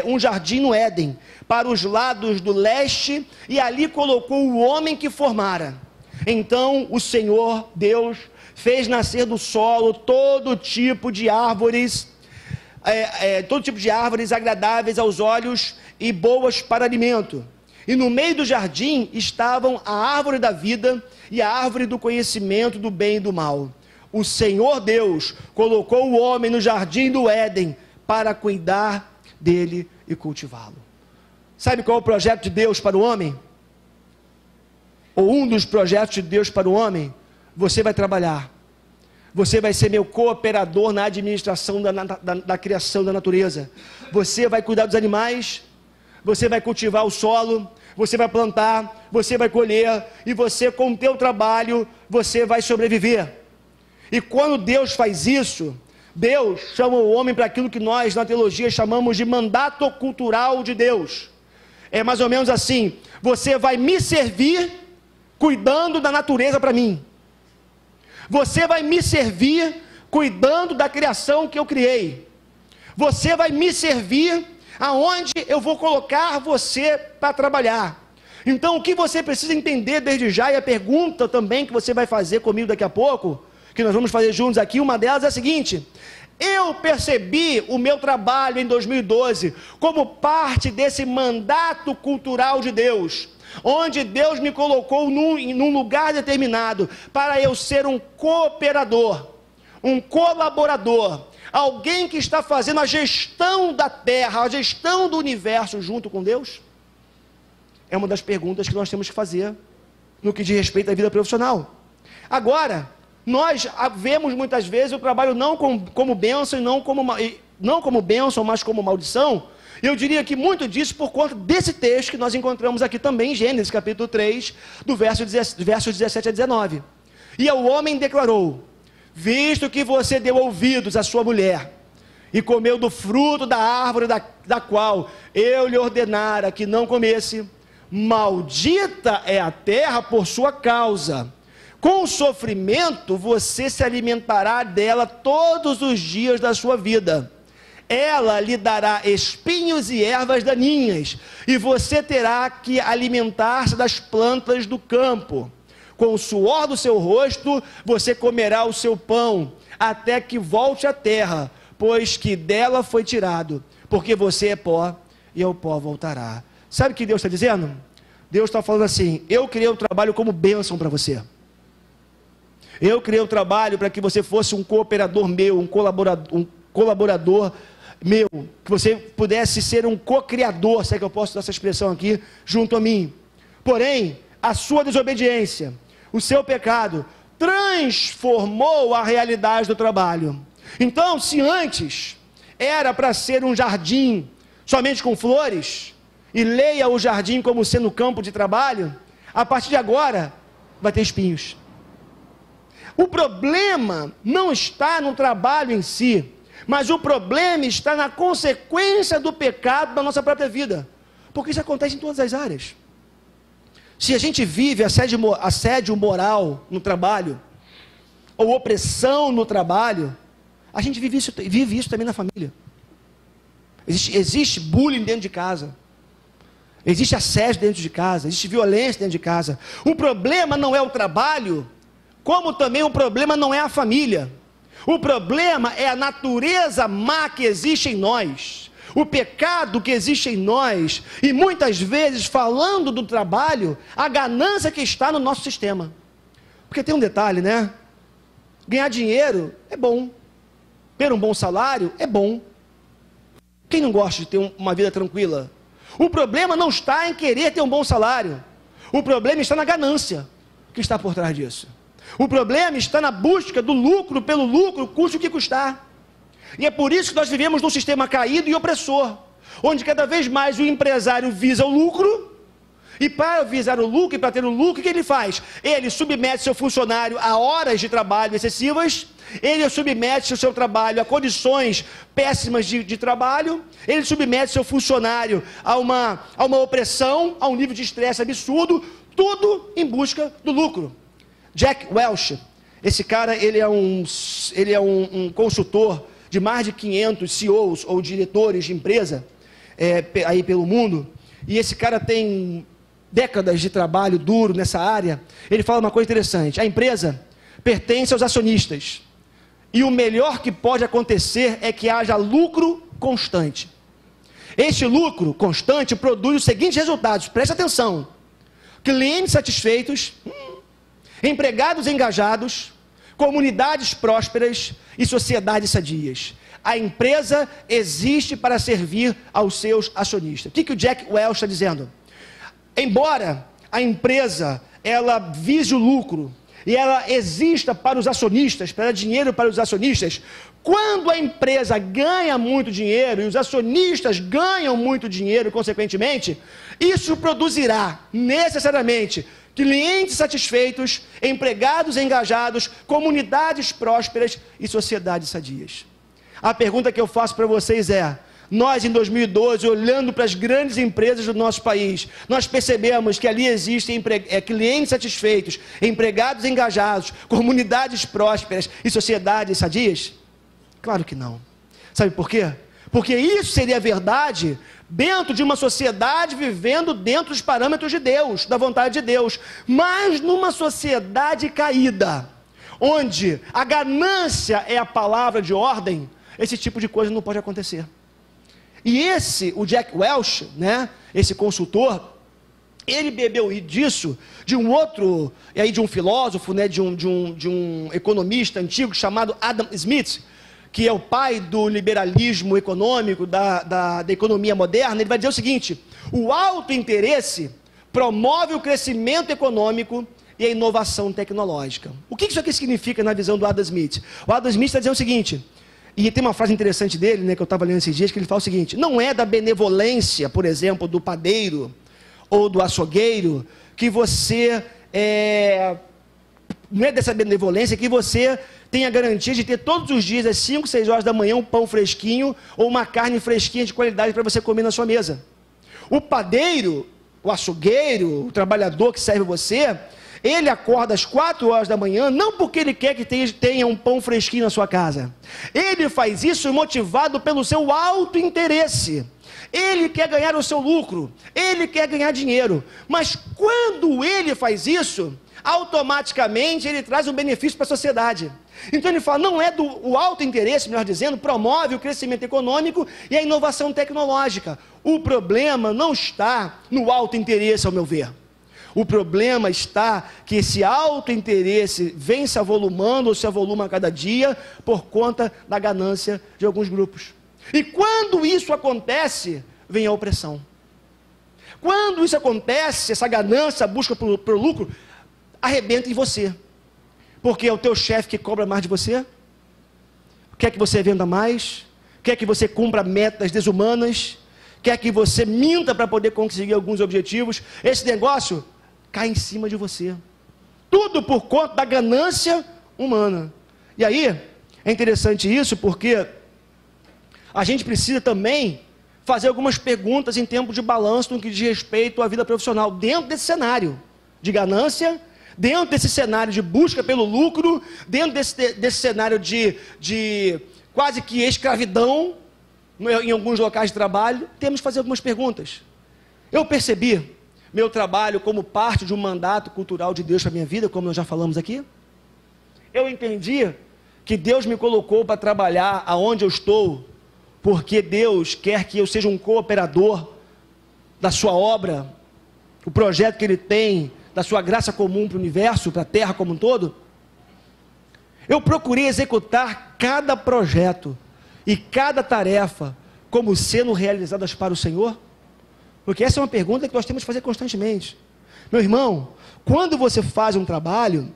[SPEAKER 1] um jardim no Éden, para os lados do leste, e ali colocou o homem que formara. Então o Senhor Deus fez nascer do solo todo tipo de árvores, agradáveis aos olhos e boas para alimento. E no meio do jardim estavam a árvore da vida e a árvore do conhecimento do bem e do mal. O Senhor Deus colocou o homem no jardim do Éden para cuidar dele e cultivá-lo. Sabe qual é o projeto de Deus para o homem? Ou um dos projetos de Deus para o homem? Você vai trabalhar. Você vai ser meu cooperador na administração da criação da natureza. Você vai cuidar dos animais. Você vai cultivar o solo. Você vai plantar. Você vai colher. E você, com o teu trabalho, você vai sobreviver. E quando Deus faz isso, Deus chama o homem para aquilo que nós na teologia chamamos de mandato cultural de Deus. É mais ou menos assim: você vai me servir cuidando da natureza para mim. Você vai me servir cuidando da criação que eu criei. Você vai me servir aonde eu vou colocar você para trabalhar. Então, o que você precisa entender desde já, e a pergunta também que você vai fazer comigo daqui a pouco, que nós vamos fazer juntos aqui, uma delas é a seguinte: eu percebi o meu trabalho em 2012 como parte desse mandato cultural de Deus, onde Deus me colocou num lugar determinado para eu ser um cooperador, um colaborador, alguém que está fazendo a gestão da terra, a gestão do universo junto com Deus. É uma das perguntas que nós temos que fazer no que diz respeito à vida profissional. Agora, nós vemos muitas vezes o trabalho não como bênção, e não como bênção, mas como maldição. Eu diria que muito disso por conta desse texto que nós encontramos aqui também em Gênesis, capítulo 3, do versos 17 a 19. E o homem declarou: visto que você deu ouvidos à sua mulher, e comeu do fruto da árvore da qual eu lhe ordenara que não comesse, maldita é a terra por sua causa. Com sofrimento você se alimentará dela todos os dias da sua vida. Ela lhe dará espinhos e ervas daninhas, e você terá que alimentar-se das plantas do campo. Com o suor do seu rosto você comerá o seu pão, até que volte à terra, pois que dela foi tirado, porque você é pó, e ao pó voltará. Sabe o que Deus está dizendo? Deus está falando assim: eu criei o trabalho como bênção para você. Eu criei o trabalho para que você fosse um cooperador meu, um colaborador meu, que você pudesse ser um co-criador, se é que eu posso usar essa expressão aqui, junto a mim. Porém, a sua desobediência, o seu pecado, transformou a realidade do trabalho. Então, se antes era para ser um jardim somente com flores, e leia o jardim como sendo campo de trabalho, a partir de agora vai ter espinhos. O problema não está no trabalho em si, mas o problema está na consequência do pecado da nossa própria vida, porque isso acontece em todas as áreas. Se a gente vive assédio moral no trabalho, ou opressão no trabalho, a gente vive isso também na família. Existe bullying dentro de casa. Existe assédio dentro de casa. Existe violência dentro de casa. O problema não é o trabalho, como também o problema não é a família. O problema é a natureza má que existe em nós. O pecado que existe em nós. E muitas vezes, falando do trabalho, a ganância que está no nosso sistema. Porque tem um detalhe, né? Ganhar dinheiro é bom. Ter um bom salário é bom. Quem não gosta de ter uma vida tranquila? O problema não está em querer ter um bom salário. O problema está na ganância que está por trás disso. O problema está na busca do lucro pelo lucro, custe o que custar. E é por isso que nós vivemos num sistema caído e opressor, onde cada vez mais o empresário visa o lucro, e para visar o lucro e para ter o lucro, o que ele faz? Ele submete seu funcionário a horas de trabalho excessivas, ele submete o seu trabalho a condições péssimas de trabalho, ele submete seu funcionário a uma opressão, a um nível de estresse absurdo, tudo em busca do lucro. Jack Welch, esse cara, ele é um consultor de mais de 500 CEOs ou diretores de empresa aí pelo mundo, e esse cara tem décadas de trabalho duro nessa área. Ele fala uma coisa interessante: a empresa pertence aos acionistas, e o melhor que pode acontecer é que haja lucro constante. Este lucro constante produz os seguintes resultados, preste atenção: clientes satisfeitos, empregados engajados, comunidades prósperas e sociedades sadias. A empresa existe para servir aos seus acionistas. O que o Jack Welch está dizendo? Embora a empresa ela vise o lucro e ela exista para os acionistas, para dar dinheiro para os acionistas, quando a empresa ganha muito dinheiro e os acionistas ganham muito dinheiro, consequentemente, isso produzirá necessariamente clientes satisfeitos, empregados engajados, comunidades prósperas e sociedades sadias. A pergunta que eu faço para vocês é: nós em 2012, olhando para as grandes empresas do nosso país, nós percebemos que ali existem clientes satisfeitos, empregados engajados, comunidades prósperas e sociedades sadias? Claro que não. Sabe por quê? Porque isso seria verdade dentro de uma sociedade vivendo dentro dos parâmetros de Deus, da vontade de Deus. Mas numa sociedade caída, onde a ganância é a palavra de ordem, esse tipo de coisa não pode acontecer. E o Jack Welch, né, esse consultor, ele bebeu disso de um outro, de um filósofo, né, de um economista antigo chamado Adam Smith, que é o pai do liberalismo econômico, da economia moderna. Ele vai dizer o seguinte: o alto interesse promove o crescimento econômico e a inovação tecnológica. O que isso aqui significa na visão do Adam Smith? O Adam Smith está dizendo o seguinte, e tem uma frase interessante dele, né, que eu estava lendo esses dias, que ele fala o seguinte: não é da benevolência, por exemplo, do padeiro ou do açougueiro, que você não é dessa benevolência que você tem a garantia de ter todos os dias, às 5, 6 horas da manhã, um pão fresquinho ou uma carne fresquinha de qualidade para você comer na sua mesa. O padeiro, o açougueiro, o trabalhador que serve você, ele acorda às 4 horas da manhã, não porque ele quer que tenha um pão fresquinho na sua casa. Ele faz isso motivado pelo seu alto interesse. Ele quer ganhar o seu lucro, ele quer ganhar dinheiro. Mas quando ele faz isso, automaticamente ele traz um benefício para a sociedade. Então ele fala, não é o alto interesse, melhor dizendo, promove o crescimento econômico e a inovação tecnológica. O problema não está no alto interesse, ao meu ver. O problema está que esse alto interesse vem se avolumando ou se avoluma a cada dia por conta da ganância de alguns grupos. E quando isso acontece, vem a opressão. Quando isso acontece, essa ganância, a busca por lucro, arrebenta em você. Porque é o teu chefe que cobra mais de você, quer que você venda mais, quer que você cumpra metas desumanas, quer que você minta para poder conseguir alguns objetivos. Esse negócio cai em cima de você. Tudo por conta da ganância humana. E aí, é interessante isso porque a gente precisa também fazer algumas perguntas em tempo de balanço no que diz respeito à vida profissional, dentro desse cenário. de ganância, dentro desse cenário de busca pelo lucro, dentro desse cenário de quase que escravidão, em alguns locais de trabalho, temos que fazer algumas perguntas. Eu percebi meu trabalho como parte de um mandato cultural de Deus para a minha vida, como nós já falamos aqui. Eu entendi que Deus me colocou para trabalhar aonde eu estou, porque Deus quer que eu seja um cooperador da sua obra, o projeto que Ele tem, da sua graça comum para o universo, para a terra como um todo. Eu procurei executar cada projeto e cada tarefa como sendo realizadas para o Senhor, porque essa é uma pergunta que nós temos que fazer constantemente. Meu irmão, quando você faz um trabalho,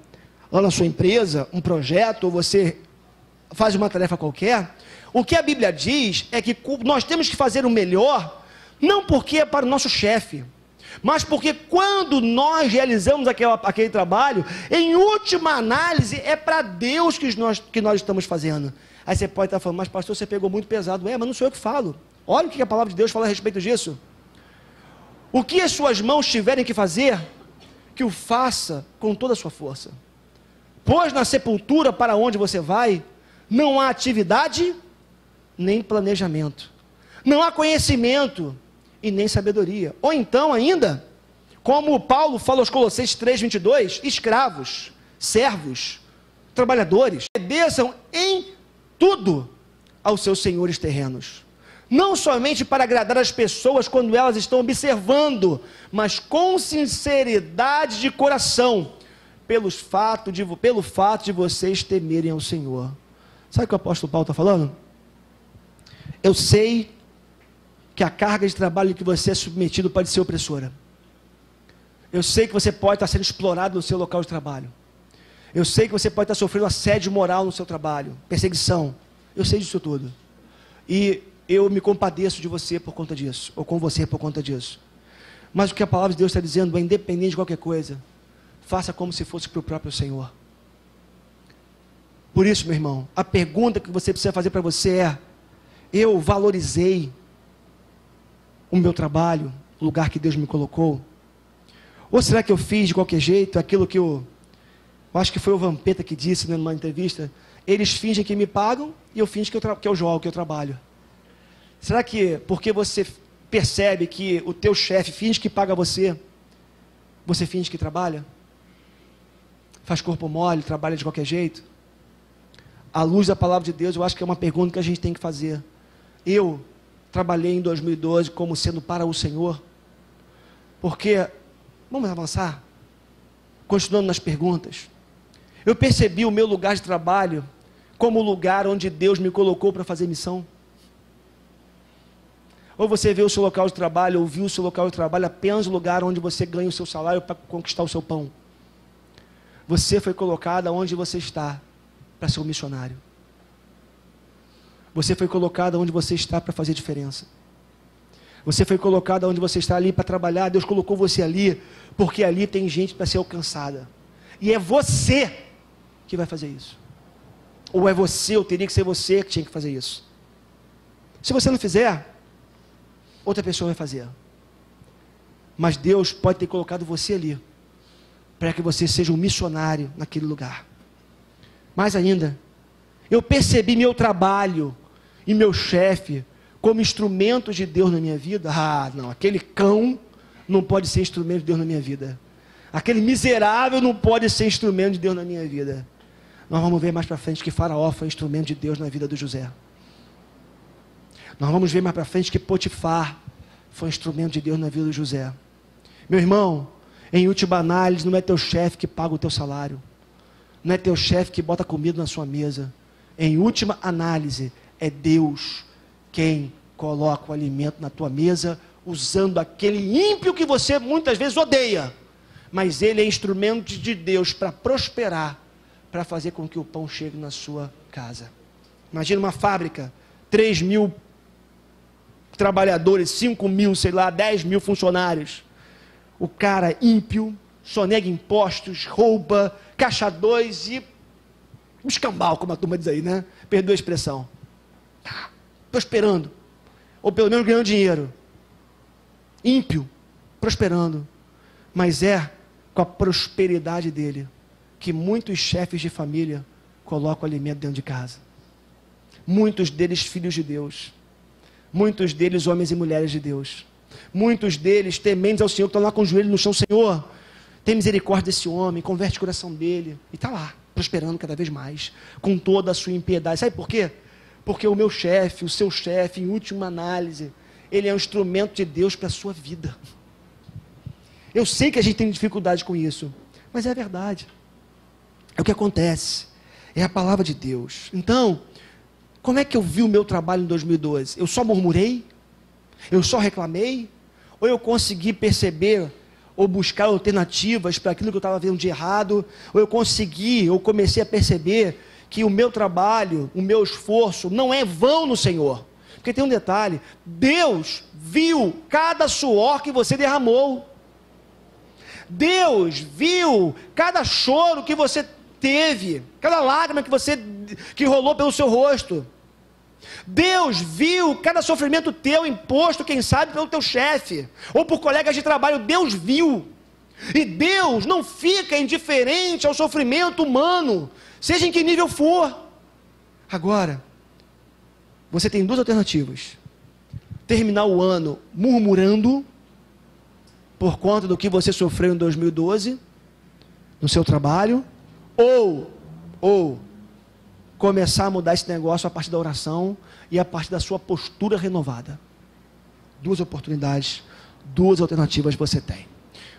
[SPEAKER 1] lá na sua empresa, um projeto, ou você faz uma tarefa qualquer, o que a Bíblia diz é que nós temos que fazer o melhor, não porque é para o nosso chefe, mas porque quando nós realizamos aquele trabalho, em última análise, é para Deus que nós estamos fazendo. Aí você pode estar falando, mas pastor, você pegou muito pesado. Mas não sou eu que falo. Olha o que a palavra de Deus fala a respeito disso. O que as suas mãos tiverem que fazer, que o faça com toda a sua força. Pois na sepultura para onde você vai, não há atividade, nem planejamento. Não há conhecimento e nem sabedoria. Ou então ainda, como Paulo fala aos Colossenses 3:22, escravos, servos, trabalhadores, obedeçam em tudo aos seus senhores terrenos. Não somente para agradar as pessoas quando elas estão observando, mas com sinceridade de coração, pelo fato de vocês temerem ao Senhor. Sabe o que o apóstolo Paulo está falando? Eu sei que a carga de trabalho que você é submetido pode ser opressora. Eu sei que você pode estar sendo explorado no seu local de trabalho. Eu sei que você pode estar sofrendo assédio moral no seu trabalho, perseguição. Eu sei disso tudo. E eu me compadeço de você por conta disso, ou com você por conta disso. Mas o que a palavra de Deus está dizendo é, independente de qualquer coisa, faça como se fosse para o próprio Senhor. Por isso, meu irmão, a pergunta que você precisa fazer para você é: eu valorizei o meu trabalho, o lugar que Deus me colocou? Ou será que eu fiz de qualquer jeito aquilo que eu acho que foi o Vampeta que disse, né, numa entrevista? Eles fingem que me pagam e eu finjo que eu jogo, que eu trabalho. Será que porque você percebe que o teu chefe finge que paga você, você finge que trabalha? Faz corpo mole, trabalha de qualquer jeito? À luz da palavra de Deus, eu acho que é uma pergunta que a gente tem que fazer. Eu trabalhei em 2012 como sendo para o Senhor, porque, vamos avançar, continuando nas perguntas, eu percebi o meu lugar de trabalho como o lugar onde Deus me colocou para fazer missão. Ou você vê o seu local de trabalho, ou viu o seu local de trabalho apenas o lugar onde você ganha o seu salário para conquistar o seu pão. Você foi colocado onde você está para ser um missionário. Você foi colocado onde você está para fazer diferença. Você foi colocado onde você está ali para trabalhar. Deus colocou você ali, porque ali tem gente para ser alcançada. E é você que vai fazer isso. Ou é você, ou teria que ser você que tinha que fazer isso. Se você não fizer, outra pessoa vai fazer. Mas Deus pode ter colocado você ali, para que você seja um missionário naquele lugar. Mais ainda, eu percebi meu trabalho e meu chefe como instrumentos de Deus na minha vida. Ah, não, aquele cão não pode ser instrumento de Deus na minha vida. Aquele miserável não pode ser instrumento de Deus na minha vida. Nós vamos ver mais para frente que Faraó foi instrumento de Deus na vida do José. Nós vamos ver mais para frente que Potifar foi instrumento de Deus na vida do José. Meu irmão, em última análise, não é teu chefe que paga o teu salário. Não é teu chefe que bota comida na sua mesa. Em última análise, é Deus quem coloca o alimento na tua mesa, usando aquele ímpio que você muitas vezes odeia. Mas ele é instrumento de Deus para prosperar, para fazer com que o pão chegue na sua casa. Imagina uma fábrica, 3.000 trabalhadores, 5.000, sei lá, 10.000 funcionários. O cara ímpio, sonega impostos, rouba, caixa 2 e um escambau, como a turma diz aí, né? Perdoa a expressão. Prosperando. Ou pelo menos ganhando dinheiro. Ímpio, prosperando. Mas com a prosperidade dele, que muitos chefes de família colocam alimento dentro de casa. Muitos deles filhos de Deus. Muitos deles homens e mulheres de Deus. Muitos deles tementes ao Senhor, que estão lá com o joelho no chão. Senhor, tem misericórdia desse homem, converte o coração dele. E está lá, prosperando cada vez mais, com toda a sua impiedade. Sabe por quê? Porque o meu chefe, o seu chefe, em última análise, ele é um instrumento de Deus para a sua vida. Eu sei que a gente tem dificuldade com isso, mas é a verdade. É o que acontece. É a palavra de Deus. Então, como é que eu vi o meu trabalho em 2012? Eu só murmurei? Eu só reclamei? Ou eu consegui perceber ou buscar alternativas para aquilo que eu estava vendo de errado? Ou eu comecei a perceber que o meu trabalho, o meu esforço não é vão no Senhor? Porque tem um detalhe: Deus viu cada suor que você derramou. Deus viu cada choro que você teve, cada lágrima que rolou pelo seu rosto. Deus viu cada sofrimento teu imposto, quem sabe, pelo teu chefe, ou por colegas de trabalho. Deus viu. E Deus não fica indiferente ao sofrimento humano, seja em que nível for. Agora, você tem duas alternativas: terminar o ano murmurando por conta do que você sofreu em 2012, no seu trabalho, ou começar a mudar esse negócio a partir da oração e a partir da sua postura renovada. Duas oportunidades, duas alternativas você tem.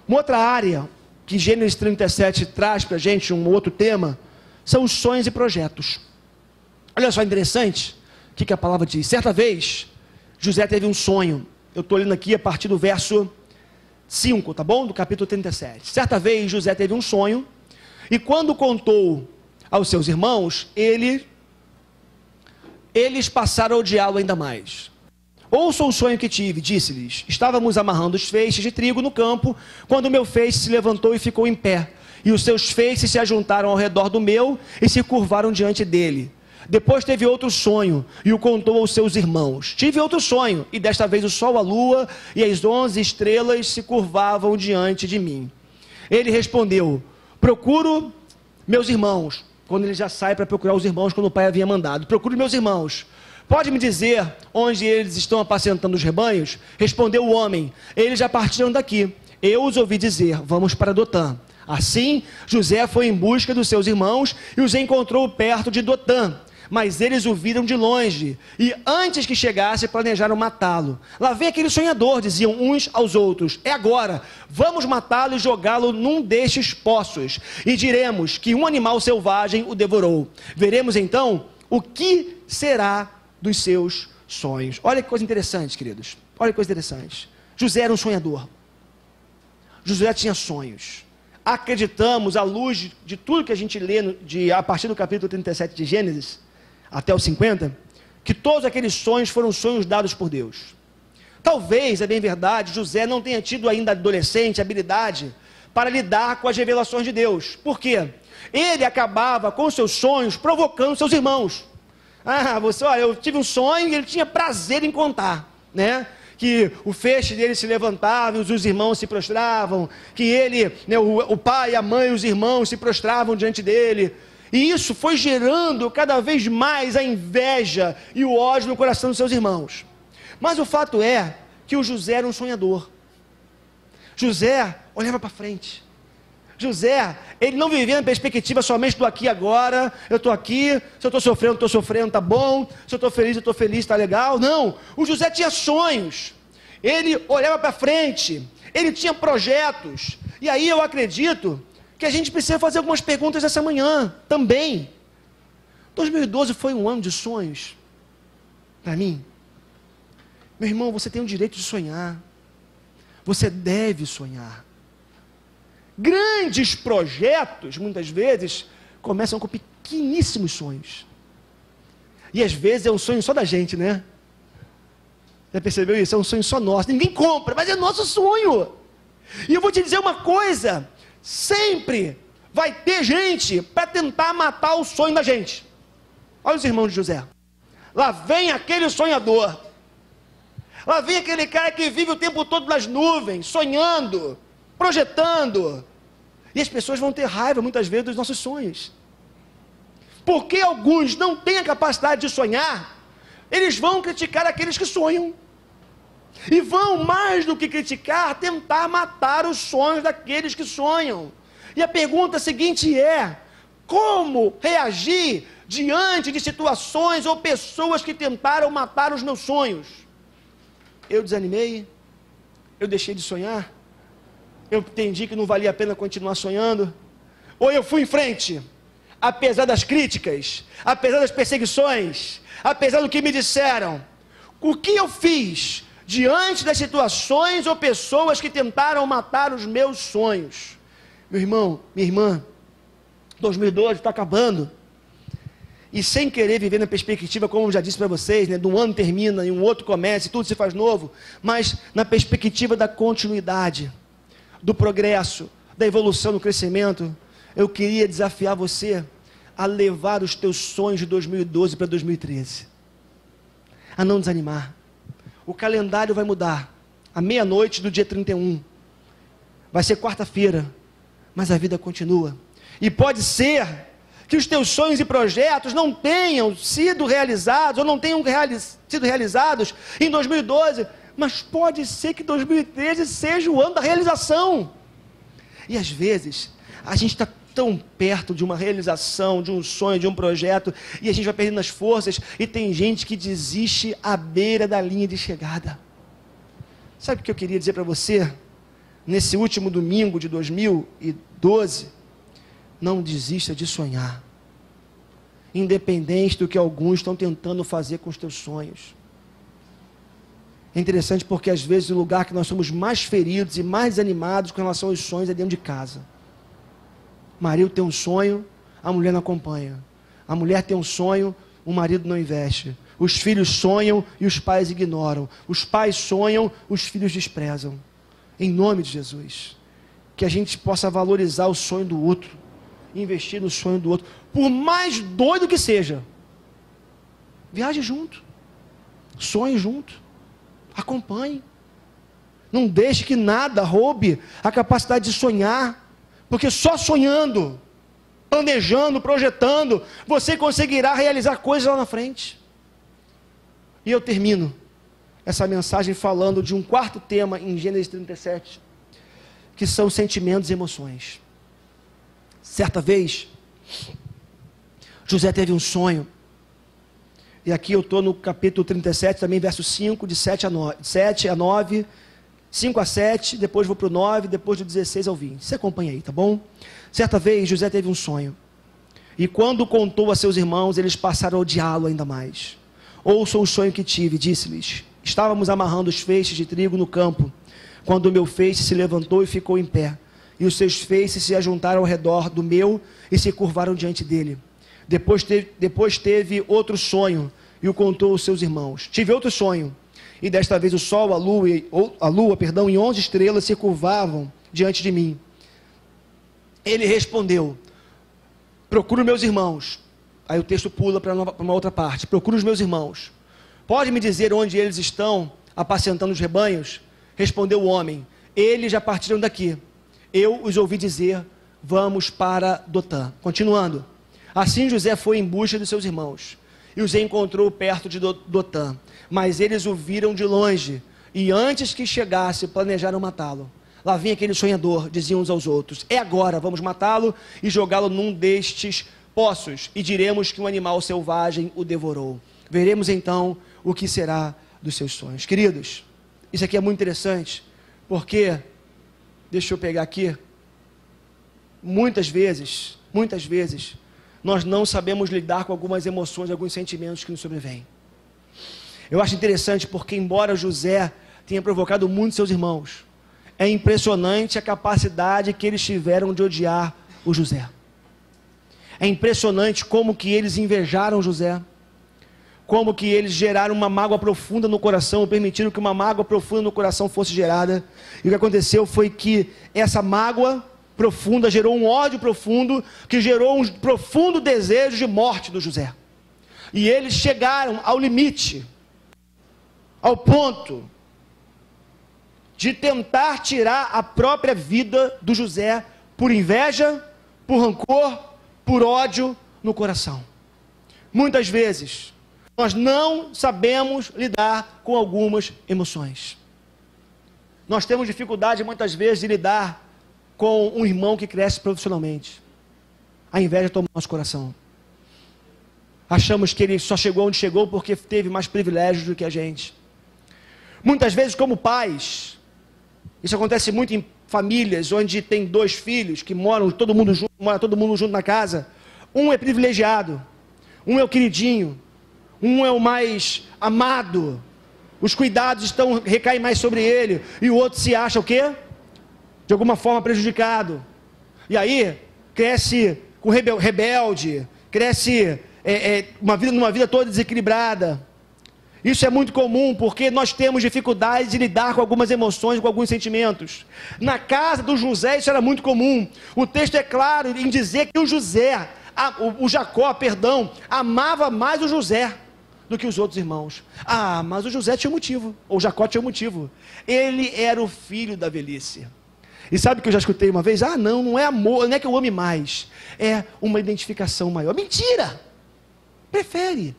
[SPEAKER 1] Uma outra área que Gênesis 37 traz para a gente, um outro tema, são os sonhos e projetos. Olha só, interessante o que a palavra diz. Certa vez, José teve um sonho. Eu estou lendo aqui a partir do verso 5, tá bom? Do capítulo 37. Certa vez, José teve um sonho, e quando contou aos seus irmãos, eles passaram a odiá-lo ainda mais. Ouçam o sonho que tive, disse-lhes: estávamos amarrando os feixes de trigo no campo, quando o meu feixe se levantou e ficou em pé, e os seus feixes se ajuntaram ao redor do meu e se curvaram diante dele. Depois teve outro sonho, e o contou aos seus irmãos. Tive outro sonho, e desta vez o sol, a lua e as 11 estrelas se curvavam diante de mim. Ele respondeu: procuro meus irmãos. Quando ele já sai para procurar os irmãos, quando o pai havia mandado: procure meus irmãos. Pode me dizer onde eles estão apacentando os rebanhos? Respondeu o homem: eles já partiram daqui. Eu os ouvi dizer: vamos para Dotã. Assim, José foi em busca dos seus irmãos e os encontrou perto de Dotã. Mas eles o viram de longe, e antes que chegasse, planejaram matá-lo. Lá vem aquele sonhador, diziam uns aos outros: é agora, vamos matá-lo e jogá-lo num destes poços, e diremos que um animal selvagem o devorou. Veremos então o que será dos seus sonhos. Olha que coisa interessante, queridos. Olha que coisa interessante. José era um sonhador. José tinha sonhos. Acreditamos, à luz de tudo que a gente lê a partir do capítulo 37 de Gênesis até o 50, que todos aqueles sonhos foram sonhos dados por Deus. Talvez, é bem verdade, José não tenha tido ainda adolescente habilidade para lidar com as revelações de Deus. Por quê? Ele acabava com seus sonhos provocando seus irmãos. Olha, eu tive um sonho e ele tinha prazer em contar, né? Que o feixe dele se levantava e os irmãos se prostravam, que ele, né, o pai, a mãe e os irmãos se prostravam diante dele. E isso foi gerando cada vez mais a inveja e o ódio no coração dos seus irmãos. Mas o fato é que o José era um sonhador. José olhava para frente. José, ele não vivia na perspectiva somente do aqui e agora. Eu estou aqui, se eu estou sofrendo, tá bom. Se eu estou feliz, tá legal. Não, o José tinha sonhos. Ele olhava para frente. Ele tinha projetos. E aí eu acredito que a gente precisa fazer algumas perguntas essa manhã também. 2012 foi um ano de sonhos para mim. Meu irmão, você tem o direito de sonhar. Você deve sonhar. Grandes projetos, muitas vezes, começam com pequeníssimos sonhos. E às vezes é um sonho só da gente, né? Já percebeu isso? É um sonho só nosso. Ninguém compra, mas é nosso sonho. E eu vou te dizer uma coisa: sempre vai ter gente para tentar matar o sonho da gente. Olha os irmãos de José. Lá vem aquele sonhador. Lá vem aquele cara que vive o tempo todo nas nuvens, sonhando, projetando. E as pessoas vão ter raiva, muitas vezes, dos nossos sonhos. Porque alguns não têm a capacidade de sonhar, eles vão criticar aqueles que sonham. E vão, mais do que criticar, tentar matar os sonhos daqueles que sonham. E a pergunta seguinte é: como reagir diante de situações ou pessoas que tentaram matar os meus sonhos? Eu desanimei? Eu deixei de sonhar? Eu entendi que não valia a pena continuar sonhando? Ou eu fui em frente, apesar das críticas, apesar das perseguições, apesar do que me disseram? O que eu fiz diante das situações ou pessoas que tentaram matar os meus sonhos? Meu irmão, minha irmã, 2012 está acabando. E sem querer viver na perspectiva, como eu já disse para vocês, né, de um ano termina e um outro começa e tudo se faz novo, mas na perspectiva da continuidade, do progresso, da evolução, do crescimento, eu queria desafiar você a levar os teus sonhos de 2012 para 2013, a não desanimar. O calendário vai mudar, à meia-noite do dia 31, vai ser quarta-feira, mas a vida continua, e pode ser que os teus sonhos e projetos não tenham sido realizados, ou não tenham sido realizados em 2012, mas pode ser que 2013 seja o ano da realização. E às vezes, a gente está tão perto de uma realização, de um sonho, de um projeto, e a gente vai perdendo as forças, e tem gente que desiste à beira da linha de chegada. Sabe o que eu queria dizer para você? Nesse último domingo de 2012, não desista de sonhar, independente do que alguns estão tentando fazer com os teus sonhos. É interessante porque às vezes o lugar que nós somos mais feridos e mais desanimados com relação aos sonhos é dentro de casa. O marido tem um sonho, a mulher não acompanha. A mulher tem um sonho, o marido não investe. Os filhos sonham e os pais ignoram. Os pais sonham, os filhos desprezam. Em nome de Jesus, que a gente possa valorizar o sonho do outro, investir no sonho do outro, por mais doido que seja. Viaje junto, sonhe junto, acompanhe. Não deixe que nada roube a capacidade de sonhar, porque só sonhando, planejando, projetando, você conseguirá realizar coisas lá na frente. E eu termino essa mensagem falando de um quarto tema em Gênesis 37, que são sentimentos e emoções. Certa vez, José teve um sonho, e aqui eu estou no capítulo 37, também verso 5, de 7 a 9, 5 a 7, depois vou para o 9, depois do 16 ao 20. Você acompanha aí, tá bom? Certa vez, José teve um sonho, e quando contou a seus irmãos, eles passaram a odiá-lo ainda mais. Ouçam o sonho que tive, disse-lhes: estávamos amarrando os feixes de trigo no campo, quando o meu feixe se levantou e ficou em pé, e os seus feixes se ajuntaram ao redor do meu e se curvaram diante dele. Depois teve outro sonho e o contou aos seus irmãos. Tive outro sonho, e desta vez o sol, a lua e 11 estrelas se curvavam diante de mim. Ele respondeu: procuro meus irmãos. Aí o texto pula para uma outra parte. Procuro os meus irmãos. Pode me dizer onde eles estão apacentando os rebanhos? Respondeu o homem: eles já partiram daqui. Eu os ouvi dizer: vamos para Dotã. Continuando. Assim José foi em busca dos seus irmãos, e os encontrou perto de Dotã. Mas eles o viram de longe, e antes que chegasse, planejaram matá-lo. Lá vinha aquele sonhador, diziam uns aos outros: é agora, vamos matá-lo e jogá-lo num destes poços, e diremos que um animal selvagem o devorou. Veremos então o que será dos seus sonhos. Queridos, isso aqui é muito interessante, porque, deixa eu pegar aqui, muitas vezes, nós não sabemos lidar com algumas emoções, alguns sentimentos que nos sobrevêm. Eu acho interessante porque, embora José tenha provocado muito seus irmãos, é impressionante a capacidade que eles tiveram de odiar o José. É impressionante como que eles invejaram José, como que eles geraram uma mágoa profunda no coração, ou permitiram que uma mágoa profunda no coração fosse gerada. E o que aconteceu foi que essa mágoa profunda gerou um ódio profundo, que gerou um profundo desejo de morte do José. E eles chegaram ao limite, ao ponto de tentar tirar a própria vida do José por inveja, por rancor, por ódio no coração. Muitas vezes, nós não sabemos lidar com algumas emoções. Nós temos dificuldade muitas vezes de lidar com um irmão que cresce profissionalmente. A inveja toma nosso coração. Achamos que ele só chegou onde chegou porque teve mais privilégios do que a gente. Muitas vezes, como pais, isso acontece muito em famílias onde tem 2 filhos que moram todo mundo junto na casa. Um é privilegiado, um é o queridinho, um é o mais amado. Os cuidados recaem mais sobre ele, e o outro se acha o quê? De alguma forma prejudicado. E aí, cresce com rebelde, cresce numa vida toda desequilibrada. Isso é muito comum, porque nós temos dificuldade de lidar com algumas emoções, com alguns sentimentos. Na casa do José isso era muito comum. O texto é claro em dizer que o Jacó, amava mais o José do que os outros irmãos. Mas o José tinha um motivo, ou o Jacó tinha um motivo. Ele era o filho da velhice. E sabe que eu já escutei uma vez? Não é amor, não é que eu ame mais, é uma identificação maior. Mentira! Prefere,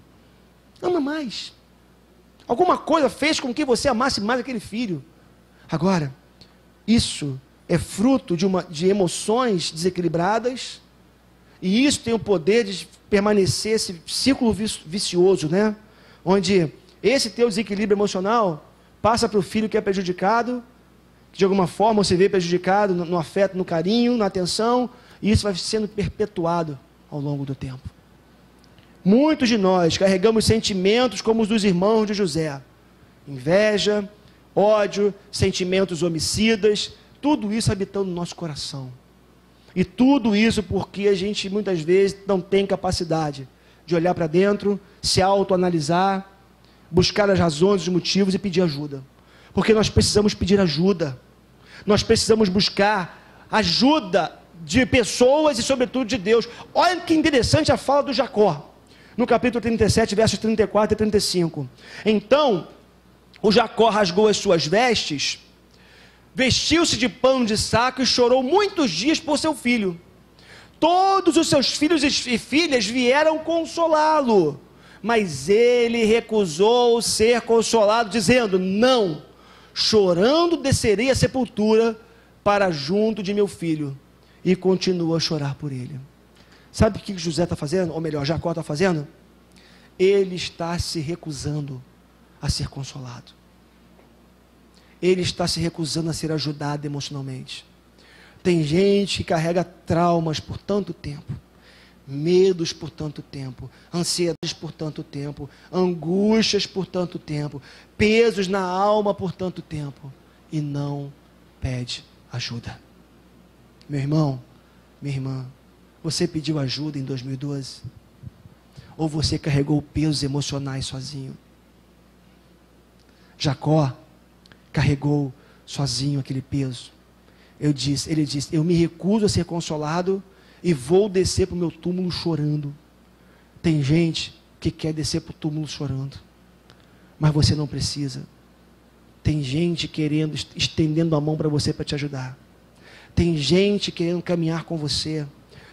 [SPEAKER 1] ama mais. Alguma coisa fez com que você amasse mais aquele filho. Agora, isso é fruto de emoções desequilibradas, e isso tem o poder de permanecer esse círculo vicioso, né? Onde esse teu desequilíbrio emocional passa para o filho que é prejudicado, que de alguma forma você vê prejudicado no afeto, no carinho, na atenção, e isso vai sendo perpetuado ao longo do tempo. Muitos de nós carregamos sentimentos como os dos irmãos de José: inveja, ódio, sentimentos homicidas, tudo isso habitando no nosso coração. E tudo isso porque a gente muitas vezes não tem capacidade de olhar para dentro, se autoanalisar, buscar as razões, os motivos e pedir ajuda. Porque nós precisamos pedir ajuda. Nós precisamos buscar ajuda de pessoas e sobretudo de Deus. Olha que interessante a fala do Jacó. No capítulo 37, versos 34 e 35. Então, o Jacó rasgou as suas vestes, vestiu-se de pano de saco e chorou muitos dias por seu filho. Todos os seus filhos e filhas vieram consolá-lo, mas ele recusou ser consolado, dizendo: não, chorando descerei à sepultura para junto de meu filho. E continua a chorar por ele. Sabe o que José está fazendo? Ou melhor, Jacó está fazendo? Ele está se recusando a ser consolado. Ele está se recusando a ser ajudado emocionalmente. Tem gente que carrega traumas por tanto tempo, medos por tanto tempo, ansiedades por tanto tempo, angústias por tanto tempo, pesos na alma por tanto tempo, e não pede ajuda. Meu irmão, minha irmã, você pediu ajuda em 2012? Ou você carregou pesos emocionais sozinho? Jacó carregou sozinho aquele peso. Ele disse: eu me recuso a ser consolado e vou descer para o meu túmulo chorando. Tem gente que quer descer para o túmulo chorando, mas você não precisa. Tem gente querendo, estendendo a mão para você para te ajudar. Tem gente querendo caminhar com você.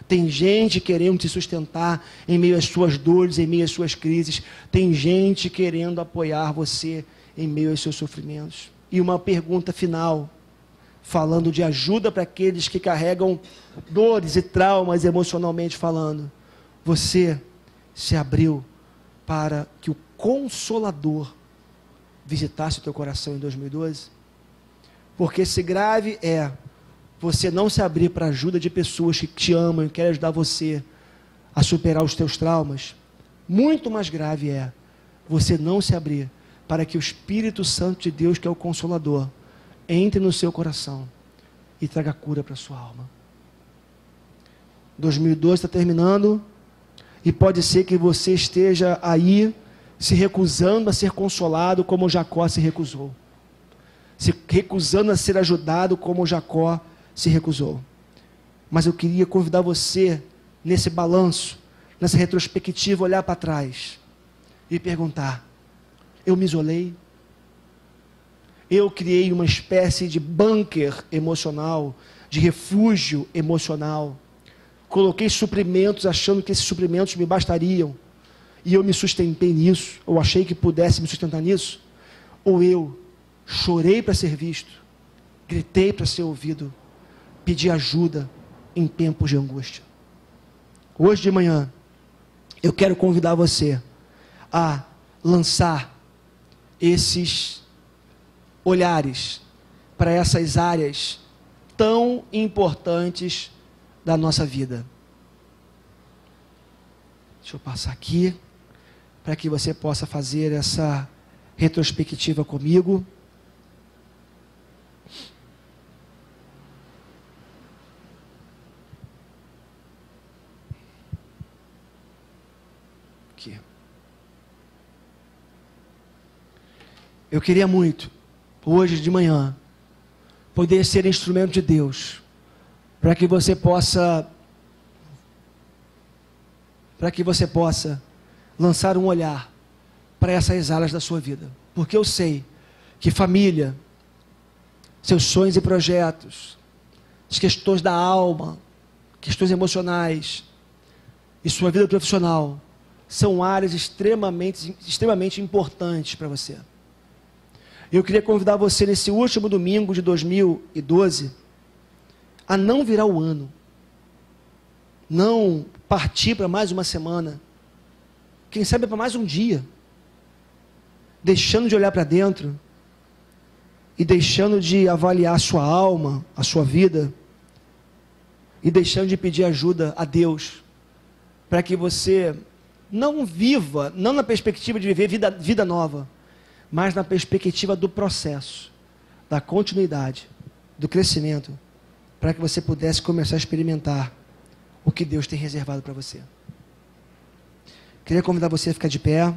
[SPEAKER 1] Tem gente querendo te sustentar em meio às suas dores, em meio às suas crises. Tem gente querendo apoiar você em meio aos seus sofrimentos. E uma pergunta final, falando de ajuda para aqueles que carregam dores e traumas emocionalmente falando. Você se abriu para que o Consolador visitasse o teu coração em 2012? Porque se grave é você não se abrir para a ajuda de pessoas que te amam e querem ajudar você a superar os teus traumas, muito mais grave é você não se abrir para que o Espírito Santo de Deus, que é o Consolador, entre no seu coração e traga cura para a sua alma. 2012 está terminando e pode ser que você esteja aí se recusando a ser consolado como Jacó se recusou, se recusando a ser ajudado como Jacó se recusou. Mas eu queria convidar você, nesse balanço, nessa retrospectiva, olhar para trás e perguntar: eu me isolei? Eu criei uma espécie de bunker emocional de refúgio emocional. Coloquei suprimentos achando que esses suprimentos me bastariam. E eu me sustentei nisso, ou achei que pudesse me sustentar nisso. Ou eu chorei para ser visto, gritei para ser ouvido, pedi ajuda em tempos de angústia. Hoje de manhã, eu quero convidar você a lançar esses olhares para essas áreas tão importantes da nossa vida. Deixa eu passar aqui, para que você possa fazer essa retrospectiva comigo. Aqui. Eu queria muito, hoje de manhã, poder ser instrumento de Deus, para que você possa lançar um olhar para essas áreas da sua vida. Porque eu sei que família, seus sonhos e projetos, as questões da alma, questões emocionais e sua vida profissional são áreas extremamente importantes para você. Eu queria convidar você nesse último domingo de 2012 a não virar o ano, não partir para mais uma semana, quem sabe para mais um dia, deixando de olhar para dentro e deixando de avaliar a sua alma, a sua vida, e deixando de pedir ajuda a Deus, para que você não viva, não na perspectiva de viver vida nova, mas na perspectiva do processo, da continuidade, do crescimento, para que você pudesse começar a experimentar o que Deus tem reservado para você. Queria convidar você a ficar de pé.